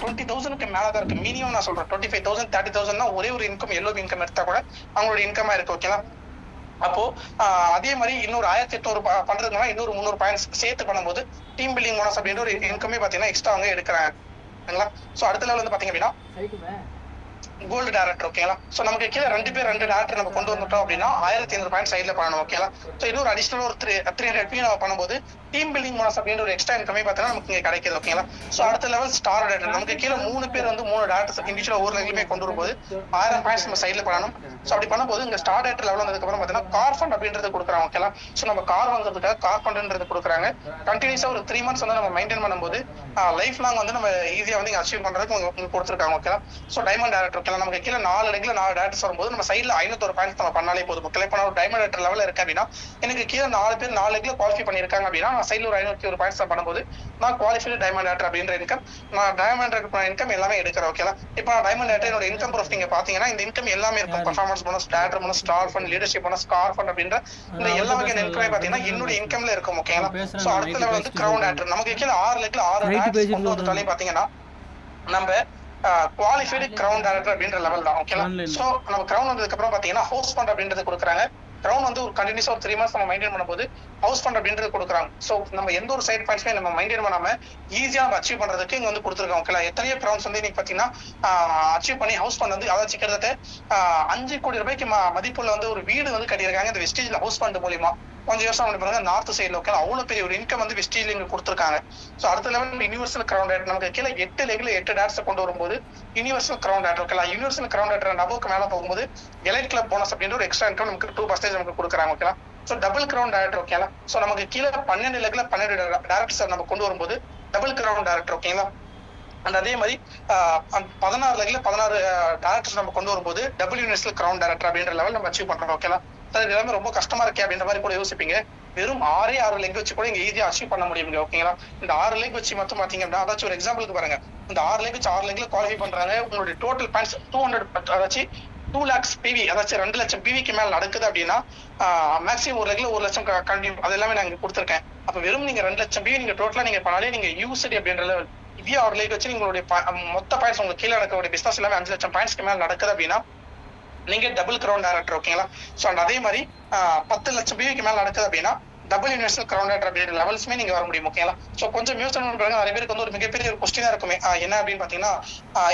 20,000க்கு மேலதான் இருக்கு. மினிமம் நான் சொல்றேன் 25,000 30,000 தான் ஒரே ஒரு இன்கம் எல்ஓபி இன்கம் எடுத்தா கூட அவங்களோட இன்கமா இருக்கு. ஓகேங்களா? அப்போ அதே மாதிரி இன்னொரு 1800 பண்றதுனா இன்னொரு 300 பாயிண்ட்ஸ் சேர்த்து பண்ணும்போது டீம் பில்டிங் போனஸ் அப்படின்ற ஒரு இன்கமே பாத்தீங்கன்னா எக்ஸ்ட்ரா அவங்க எடுக்கிறாங்க. சோ அடுத்த லெவல் வந்து பாத்தீங்க அப்படின்னா கோல்டு டைரக்டர். ஓகேங்களா? சோ நமக்கு கீழே 2 டைரக்டர் நம்ம கொண்டு வந்துட்டோம் அப்படின்னா 1500 பாயிண்ட் சைட்ல பண்ணணும். ஓகேங்களா? சோ இன்னொரு அடிஷனல் ஒரு 300 நம்ம பண்ணும்போது டீம் பில்டிங் போனஸ் அப்படின்ற ஒரு எக்ஸ்ட்ரா இன்கமே பார்த்தீங்கன்னா நமக்கு இங்க கிடைக்குது. ஓகேங்களா? ஸோ அடுத்த லெவல் ஸ்டார் டேரக்டர். நமக்கு கீழே 3 பேர் வந்து 3 டேரக்டர்ஸ் இண்டிவிஜுவலா ஒவ்வொரு லெவலுமே கொண்டு வரும்போது 1000 பாயிண்ட்ஸ் நம்ம சைட்ல பண்ணணும். ஸோ அப்படி பண்ணும்போது இங்க ஸ்டார் டேரக்டர் லெவல் வந்ததுக்கு அப்புறம் பார்த்தீங்கன்னா கார் ஃபண்ட் அப்படின்றது கொடுக்குறாங்க. ஓகேங்களா? ஸோ நம்ம கார் வாங்குறதுக்காக கார் ஃபண்ட்ன்றது கொடுக்குறாங்க. கண்டினியூஸா ஒரு 3 months வந்து நம்ம மெயின்டைன் பண்ணும்போது லைஃப் லாங் வந்து நம்ம ஈஸியா வந்து அச்சீவ் பண்றதுக்கு உங்களுக்கு கொடுத்துருக்காங்க. ஓகேங்களா? So diamond director. ஓகேங்களா? நமக்கு கீழே 4 லெக்ல 4 டேரக்டர்ஸ் வரும்போது நம்ம சைட்ல 501 பாயிண்ட்ஸ் நம்ம பண்ணாலே போதும். ஓகே, இப்போ நான் ஒரு டைமண்ட் டேரக்டர் லெவலில் இருக்கேன் அப்படின்னா எனக்கு கீழே 4 பேர் 4 லெக்ல குவாலிஃபை பண்ணியிருக்காங்க அப்படின்னா நான் சைட்ல ஒரு 501 பாயிண்ட்ஸ் பண்ணும்போது நான் குவாலிஃபைடு டைமண்ட் டேரக்டர் அப்படின்ற இன்கம், நான் டைமண்ட் டேரக்டர் இன்கம் எல்லாமே எடுக்கிறேன். ஓகேங்களா? இப்போ நான் டைமண்ட் டேரக்டர் என்னோட இன்கம் ப்ரூஃப் நீங்க பாத்தீங்கன்னா இந்த இன்கம் எல்லாமே இருக்கும். Performance bonus, director bonus, star fund, leadership bonus, car fund அப்படின்ற இந்த எல்லா வகையான இன்கமே பாத்தீங்கன்னா என்னோட இன்கம்ல இருக்கும். ஓகேங்களா? ஸோ அடுத்த லெவல் வந்து கிரவுண்ட் டேரக்டர். நமக்கு கீழே 6 லெக்ல 6 டேரக்டர்ஸ் கொண்டு வந்துட்டாலே பாத்தீங்கன்னா நம்ம குவாலிஃபைடு கிரவுண்ட் டேரக்டர் அப்படின்ற லெவல் தான். ஓகேங்களா? ஸோ நம்ம கிரவுண்ட் வந்ததுக்கு அப்புறம் பாத்தீங்கன்னா ஹவுஸ் ஃபண்ட் அப்படின்றது கொடுக்குறாங்க. கிரவுண்ட் வந்து ஒரு கண்டினியூஸா ஒரு 3 months நம்ம மெயின்டைன் பண்ணும்போது ஹவுஸ் ஃபண்ட் அப்படின்றது கொடுக்குறாங்க. ஸோ நம்ம எந்த ஒரு சைட் பாயிண்ட்ஸ்மே நம்ம மெயின்டைன் பண்ணாம ஈஸியா நம்ம அச்சீவ் பண்றதுக்கு இங்க வந்து கொடுத்துருக்கோம். ஓகேங்களா? எத்தனையோ கிரவுண்ட்ஸ் வந்து இன்னைக்கு பாத்தீங்கன்னா அச்சீவ் பண்ணி ஹவுஸ் ஃபண்ட் வந்து அதாச்சும் கிட்டத்தட்ட 5 கோடி ரூபாய்க்கு மதிப்புள்ள வந்து ஒரு வீடு வந்து கட்டியிருக்காங்க இந்த வெஸ்டேஜ்ல ஹவுஸ் ஃபண்ட் மூலியமா. கொஞ்சம் யோசனை பண்ணி பாருங்க, நார்த் சைட்ல. ஓகே, அவ்வளவு பெரிய ஒரு இன்கம் வந்து வெஸ்டேஜ்ல இங்க கொடுத்துருக்காங்க. ஸோ அடுத்த லெவல் யூனிவர்சல் கிரவுண்ட் டேரக்டர். நமக்கு கீழே 8 லெக்ல 8 டேரக்டர்ஸ் கொண்டு வரும்போது யூனிவர்சல் கிரவுண்ட் டேரக்டர். ஓகேங்களா? யூனிவர்சல் கிரவுண்ட் டேரக்டர் நபருக்கு மேல போகும்போது எலைட் கிளப் போனஸ் அப்படின்ற ஒரு எக்ஸ்ட்ரா இன்கம் நமக்கு 2% நமக்கு கொடுக்குறாங்க. ஓகேங்களா? So double ground director. ஓகேங்களா? ஸோ நமக்கு கீழே 12 லெக்ல 12 டேரக்டர்ஸ் நம்ம கொண்டு வரும்போது டபுள் கிரவுண்ட் டேரக்டர். ஓகேங்களா? அண்ட் அதே மாதிரி 16 லெக்ல 16 டேரக்டர்ஸ் நம்ம கொண்டு வரும்போது டபுள் யூனிவர்சல் கிரவுண்ட் டேரக்டர் அப்படின்ற லெவல் நம்ம அச்சீவ் பண்றோம். ஓகேங்களா? அது எல்லாமே ரொம்ப கஷ்டமா இருக்கே அப்படின்ற மாதிரி கூட யோசிப்பீங்க. வெறும் 6 லெக் வச்சு கூட இங்க ஈஸியா அச்சீவ் பண்ண முடியுங்க. ஓகேங்களா? இந்த 6 லெக் வச்சு மட்டும் பாத்தீங்க அப்படின்னா அதாச்சும் ஒரு எக்ஸாம்பிளுக்கு பாருங்க, இந்த 6 லெக் வச்சு 6 லெக்ல குவாலிஃபை பண்றாங்க. உங்களுடைய டோட்டல் பாயிண்ட்ஸ் 200 அதாச்சும் 2 lakhs PV, அதாச்சும் 2 லட்சம் PVக்கு மேல நடக்குது அப்படின்னா மேக்ஸிமம் ஒரு லெக்ல 1 லட்சம் கண்டினியூ அது எல்லாமே நான் இங்க கொடுத்துருக்கேன். அப்ப வெறும் நீங்க 2 லட்சம் PV நீங்க டோட்டலா நீங்க பண்ணாலே நீங்க யூசிடி அப்படின்ற லெவல் இதே 6 லெக் வச்சு நீங்களுடைய மொத்த பாயிண்ட்ஸ் உங்களுக்கு கீழே நடக்கக்கூடிய பிசினஸ் எல்லாமே 5 லட்சம் பாயிண்ட்ஸ்க்கு மேல நடக்குது அப்படின்னா நீங்க டபுள் கிரவுண்ட் டேரக்டர். ஓகேங்களா? ஸோ அதே மாதிரி 10 லட்சம் PVக்கு மேல நடக்குது அப்படின்னா டபுள் யூனிவர்சல் கிரவுண்ட் டேரக்டர் அப்படின்ற லெவல்ஸ்மே நீங்க வர முடியும். ஓகேங்களா? ஸோ கொஞ்சம் யோசனை பண்ணுறாங்க. நிறைய பேருக்கு வந்து ஒரு மிகப்பெரிய ஒரு கொஸ்டினா இருக்குமே, என்ன அப்படின்னு பாத்தீங்கன்னா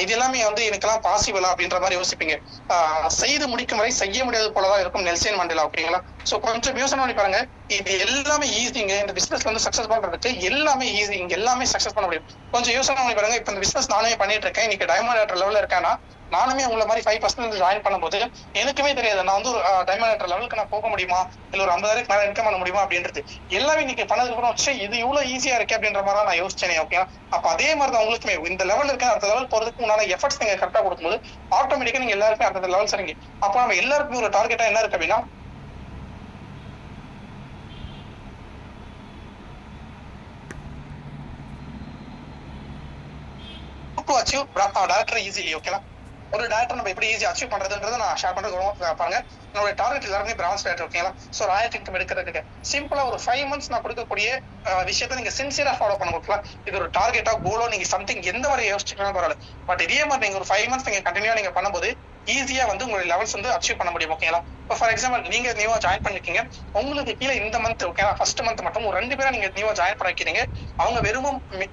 இது எல்லாமே வந்து எனக்கெல்லாம் பாசிபிளா அப்படின்ற மாதிரி யோசிப்பீங்க. செய்து முடிக்கும் வரை செய்ய முடியாது போலதான் இருக்கும் நெல்சன் மண்டேலா. ஓகேங்களா? ஸோ கொஞ்சம் யோசனை பண்ணி பாருங்க, இது எல்லாமே ஈஸிங்க. இந்த பிசினஸ்ல வந்து சக்சஸ் பண்றதுக்கு எல்லாமே ஈஸி, இங்க எல்லாமே சக்சஸ் பண்ண முடியும். கொஞ்சம் யோசனை பண்ணி பாருங்க, இப்ப இந்த பிசினஸ் நானே பண்ணிட்டு இருக்கேன், இன்னைக்கு டைமண்ட் டேரக்டர் லெவல்ல இருக்கேன்னா நானுமே உங்களை மாதிரி 5% ஜாயின் பண்ணும்போது எனக்குமே தெரியாது நான் வந்து ஒரு டைமண்ட் டேரக்டர் லெவலுக்கு நான் போக முடியுமா, இல்ல ஒரு 50,000 மேல இன்கம் பண்ண முடியுமா அப்படின்றது எல்லாமே இன்னைக்கு பண்ணதுக்கு அப்புறம் வச்சு இது இவ்வளவு ஈஸியா இருக்கு அப்படின்ற மாதிரி நான் யோசிச்சேனே. ஓகே, அப்ப அதே மாதிரி தான் உங்களுக்குமே இந்த லெவல் இருக்கு, அடுத்த லெவல் போறதுக்கு உண்டான எஃபர்ட்ஸ் நீங்க கரெக்டா கொடுக்கும்போது ஆட்டோமேட்டிக்கா நீங்க எல்லாருமே அடுத்த லெவல் சரிங்க. அப்ப நம்ம எல்லாருக்குமே ஒரு டார்கெட்டா என்ன இருக்கு அப்படின்னா to achieve director easily. ஓகேங்களா? ஒரு டேரக்டர் நம்ம எப்படி ஈஸியா அச்சீவ் பண்றதுன்றதை நான் ஷேர் பண்றது பாருங்க. என்னோட டார்கெட் எல்லாருமே பிரான்ஸ் டேரக்டர். ஓகேங்களா? ஸோ ராயல் இன்கம் எடுக்கிறதுக்கு சிம்பிளா ஒரு 5 months நான் கொடுக்கக்கூடிய விஷயத்த நீங்க சின்சியரா ஃபாலோ பண்ண கொடுக்கலாம். இது ஒரு டார்கெட்டா கோலோ நீங்க சம்திங் எந்த மாதிரி யோசிச்சுக்கலாம் பரவாயில்ல, பட் இதே மாதிரி நீங்க ஒரு 5 months நீங்க கண்டினியூவா நீங்க பண்ணும்போது ஈஸியா வந்து உங்களுடைய லெவல்ஸ் வந்து அச்சீவ் பண்ண முடியும். ஓகேங்களா? இப்போ ஃபார் எக்ஸாம்பிள் நீங்க நியூவா ஜாயின் பண்ணிருக்கீங்க, உங்களுக்கு கீழே இந்த மந்த் ஓகேங்களா ஃபர்ஸ்ட் மந்த் மட்டும் ஒரு 2 பேரை நீங்க நியூவா ஜாயின் பண்ணிக்கிறீங்க. அவங்க வெறும்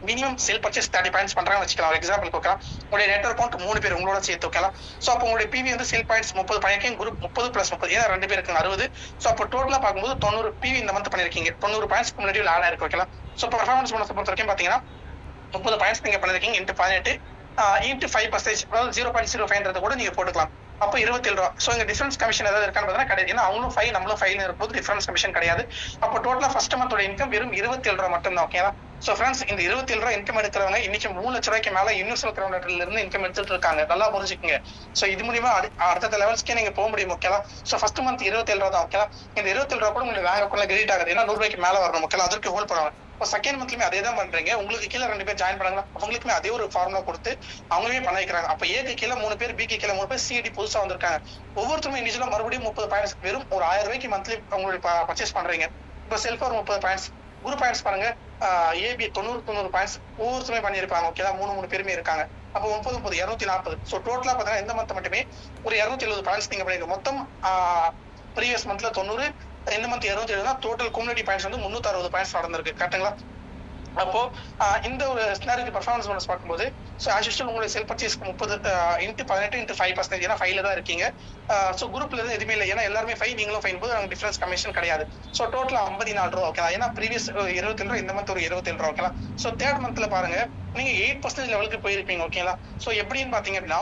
மினிமம் சேல் பர்ச்சேஸ் 30 பாயிண்ட்ஸ் பண்றாங்கன்னு வச்சுக்கலாம். எக்ஸாம்பிள் ஓகேங்களா? உங்களுடைய நெட்வொர்க் அக்கௌண்ட் 3 பேர் உங்களோட சேர்த்து. ஓகேங்களா? ஸோ அப்போ உங்களுடைய PV வந்து சேல் பாயிண்ட்ஸ் 30 பண்ணிருக்கீங்க, குரூப் 30 + 30 ஏன்னா 2 பேருக்கு 60. ஸோ அப்போ டோட்டலா பார்க்கும்போது 90 PV இந்த மந்த் பண்ணிருக்கீங்க. 90 பாயிண்ட்ஸ் முன்னாடி ஆட் ஆயிருக்கு. ஓகேங்களா? ஸோ பர்ஃபார்மன்ஸ் போனஸ் பொறுத்த வரைக்கும் பாத்தீங்கன்னா 30 பாயிண்ட்ஸ் நீங்க பண்ணிருக்கீங்க இன்ட்டு 18 இன்ட்டு 5%, அதாவது 0.05 கூட நீங்க போட்டுக்கலாம். அப்போ 27 ரூபா. ஸோ இங்க டிஃபரன்ஸ் கமிஷன் ஏதாவது இருக்கான்னு பார்த்தா கிடையாது. ஏன்னா அவங்களும் 5 நம்மளும் 5 இருக்கும்போது டிஃபரன்ஸ் கமிஷன் கிடையாது. அப்போ டோட்டலா ஃபர்ஸ்ட் மந்தோட இன்கம் வெறும் 27 ரூபா மட்டும் தான். ஓகேவா? ஸோ ஃப்ரெண்ட்ஸ், இந்த 27 ரூபா இன்கம் எடுக்கிறவங்க இன்னைக்கு 3 லட்ச ரூபாய்க்கு மேல யூனிவர்சல் கிரவுண்ட் டேரக்டர்ல இருந்து இன்கம் எடுத்துட்டு இருக்காங்க. நல்லா புரிஞ்சுக்கங்க. ஸோ இது மூலியமா அடுத்த லெவல்ஸ்க்கே நீங்க போக முடியும். ஓகேவா? ஸோ ஃபர்ஸ்ட் மந்த் 27 ரூபா தான். ஓகேவா? இந்த 27 ரூபா கூட உங்களுக்கு பேங்க் அக்கௌண்ட்ல கிரெடிட் ஆகுது. ஏன்னா 100 ரூபாய்க்கு மேல வரணும். ஓகேவா? அதற்கு ஹோல்ட் பண்ணுவாங்க. இப்போ செகண்ட் மந்த்லயுமே அதே தான் பண்றீங்க. உங்களுக்கு கீழே 2 பேர் ஜாயின் பண்ணாங்களா, அவங்களுக்குமே அதே ஒரு ஃபார்முலா கொடுத்து அவங்களுமே பண்ண வைக்கிறாங்க. அப்ப ஏக்கு கீழே 3 பேர், பிக்கு கீழே 3 பேர், சிடி புதுசா வந்திருக்காங்க. ஒவ்வொருத்தருமே இண்டிவிஜுவலா மறுபடியும் 30 பாயிண்ட்ஸ் வெறும் ஒரு 1000 ரூபாய்க்கு மந்த்லி உங்களுடைய பர்ச்சேஸ் பண்றீங்க. இப்போ செல்ஃபா ஒரு 30 பாயிண்ட்ஸ், குரூப் பாயிண்ட்ஸ் பாருங்க, ஏபி 90 பாயிண்ட்ஸ் ஒவ்வொருத்தருமே பண்ணிருப்பாங்க. ஓகேவா? 3 பேருமே இருக்காங்க. அப்போ 30 240. ஸோ டோட்டலா பாத்தீங்கன்னா இந்த மந்த் மட்டுமே ஒரு 270 பாயிண்ட்ஸ் நீங்க பண்ணிருக்கீங்க. மொத்தம் ப்ரீவியஸ் மந்த்ல 90, இந்த மந்த் 270, டோட்டல் கம்யூனிட்டி பாயிண்ட்ஸ் வந்து 360 பாயிண்ட்ஸ் நடந்திருக்கு. கரெக்ட்டுங்களா? அப்போ இந்த ஒரு சினாரிக்கு பர்ஃபார்மன்ஸ் போனஸ் பார்க்கும்போது ஸோ ஆஸ் யூஷுவல் உங்களுடைய செல் பர்ச்சேஸ்க்கு 30 இன்ட்டு 18 இன்ட்டு 5%, ஏன்னா 5ல தான் இருக்கீங்க. ஸோ குரூப்ல இருந்து எதுவுமே இல்லை, ஏன்னா எல்லாருமே 5 நீங்களும் 5 போது நாங்கள் டிஃபரன்ஸ் கமிஷன் கிடையாது. ஸோ டோட்டலாக 54 ரூபா ஓகேங்களா. ஏன்னா ப்ரீவியஸ் 27 ரூபா, இந்த மந்த் ஒரு 27 ரூபா ஓகேங்களா. ஸோ தேர்ட் மந்த்ல பாருங்க நீங்க 8% லெவலுக்கு போயிருப்பீங்க ஓகேங்களா. ஸோ எப்படின்னு பாத்தீங்க அப்படின்னா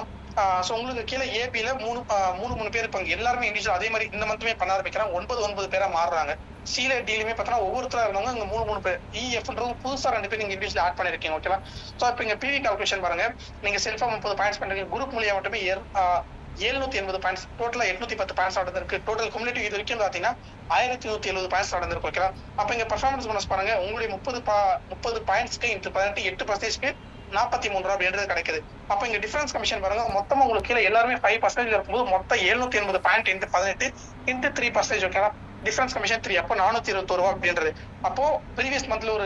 ஸோ உங்களுக்கு கீழே ஏபியில மூணு பேர் இருப்பாங்க, எல்லாருமே இண்டிவிஜுவல். அதே மாதிரி இந்த மந்த்துமே பண்ண ஆரம்பிக்கிறாங்க, 9 பேரா மாறுறாங்க. சீல டீலுமே பார்த்தோன்னா ஒவ்வொருத்தரா இருந்தவங்க இங்க 3 பேர். இஎஃப்ன்றது புதுசா 2 பேர் நீங்க இண்டிவிஜுவல் ஆட் பண்ணிருக்கீங்க ஓகேவா. ஸோ இப்போ இங்க பிவி கால்குலேஷன் பாருங்க, நீங்க செல்ஃபா 30 பாயிண்ட்ஸ் பண்றீங்க, குரூப் மூலியம் மட்டுமே 780 பாயிண்ட்ஸ், டோட்டலா 810 பாயிண்ட்ஸ் நடந்திருக்கு. டோட்டல் குமுலேட்டிவ் இது வரைக்கும் பாத்தீங்கன்னா 1170 பாயிண்ட்ஸ் நடந்திருக்கு ஓகேவா. அப்ப இங்க பர்ஃபார்மன்ஸ் போனஸ் பாருங்க, உங்களுடைய 30 பாயிண்ட்ஸ்க்கு இன்ட்டு 18 8%க்கு 43 ரூபா அப்படின்றது கிடைக்குது. அப்ப இங்க டிஃபரன்ஸ் கமிஷன் பாருங்க, மொத்தமா உங்களுக்கு கீழே எல்லாருமே 5% இருக்கும்போது மொத்தம் 780 பாயிண்ட் இன்ட்டு 18 இன்ட்டு 3% ஓகேவா. டிஃபரன்ஸ் கமிஷன் 3, அப்போ 421 ரூபா அப்படின்றது. அப்போ ப்ரீவியஸ் மந்த்ல ஒரு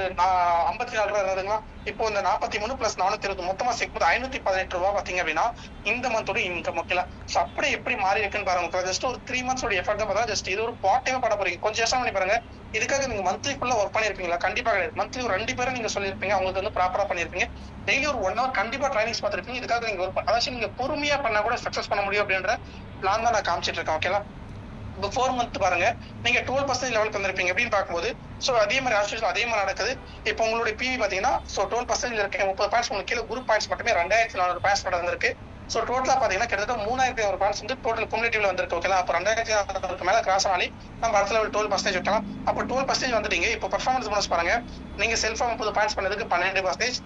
54 ரூபா இருந்ததுங்களா, இப்போ இந்த 43 பிளஸ் 420 மொத்தமா சேர்க்கும்போது 518 ரூபா பாத்தீங்க அப்படின்னா இந்த மந்தோட இன்கம் ஓகேங்களா. ஸோ அப்படி எப்படி மாறி இருக்குன்னு பாருங்க. ஜஸ்ட் ஒரு 3 மந்த்ஸோட எஃபர்ட் தான் பார்த்தா, ஜஸ்ட் இது ஒரு பார்ட் டைம் பண்ண போறீங்க. கொஞ்சம் யோசனை பண்ணி பாருங்க, இதுக்காக நீங்க மந்த்லி ஃபுல்லா ஒர்க் பண்ணிருப்பீங்களா? கண்டிப்பா கிடையாது. மந்த்லி ஒரு 2 பேரை நீங்க சொல்லிருப்பீங்க, அவங்களுக்கு வந்து ப்ராப்பரா பண்ணிருப்பீங்க. டெய்லி ஒரு 1 ஹவர் கண்டிப்பா ட்ரைனிங்ஸ் பார்த்திருப்பீங்க. இதுக்காக நீங்க ஒர்க் அதாச்சும் நீங்க பொறுமையா பண்ணா கூட சக்சஸ் பண்ண முடியும் அப்படின்ற பிளான் தான் நான் காமிச்சிட்டு இருக்கேன் ஓகேங்களா. இப்போ 4 மந்த் பாருங்க, நீங்க 12% லெவலுக்கு வந்திருப்பீங்க அப்படின்னு பார்க்கும்போது ஸோ அதே மாதிரி ஆஸ்ட்ரேலியா அதே மாதிரி நடக்குது. இப்போ உங்களுடைய பிவி பாத்தீங்கன்னா ஸோ 12% இருக்க 30 பாயிண்ட்ஸ் உங்களுக்கு கீழே குரூப் பாயிண்ட்ஸ் மட்டுமே 2400 பாயிண்ட்ஸ் நடந்திருக்கு. ஸோ டோட்டலா பாத்தீங்கன்னா கிட்டத்தட்ட 3500 பாயிண்ட்ஸ் வந்து டோட்டல் குமுலேட்டிவ்ல வந்திருக்கு ஓகேங்களா. அப்போ 2400 மேல கிராஸ் ஆனாலே நம்ம அடுத்த லெவல் 12% வைக்கலாம். அப்போ 12% வந்துட்டீங்க. இப்போ பர்ஃபார்மன்ஸ் போனஸ் பாருங்க, நீங்க செல்ஃபா 30 பாயிண்ட்ஸ் பண்ணதுக்கு 12%,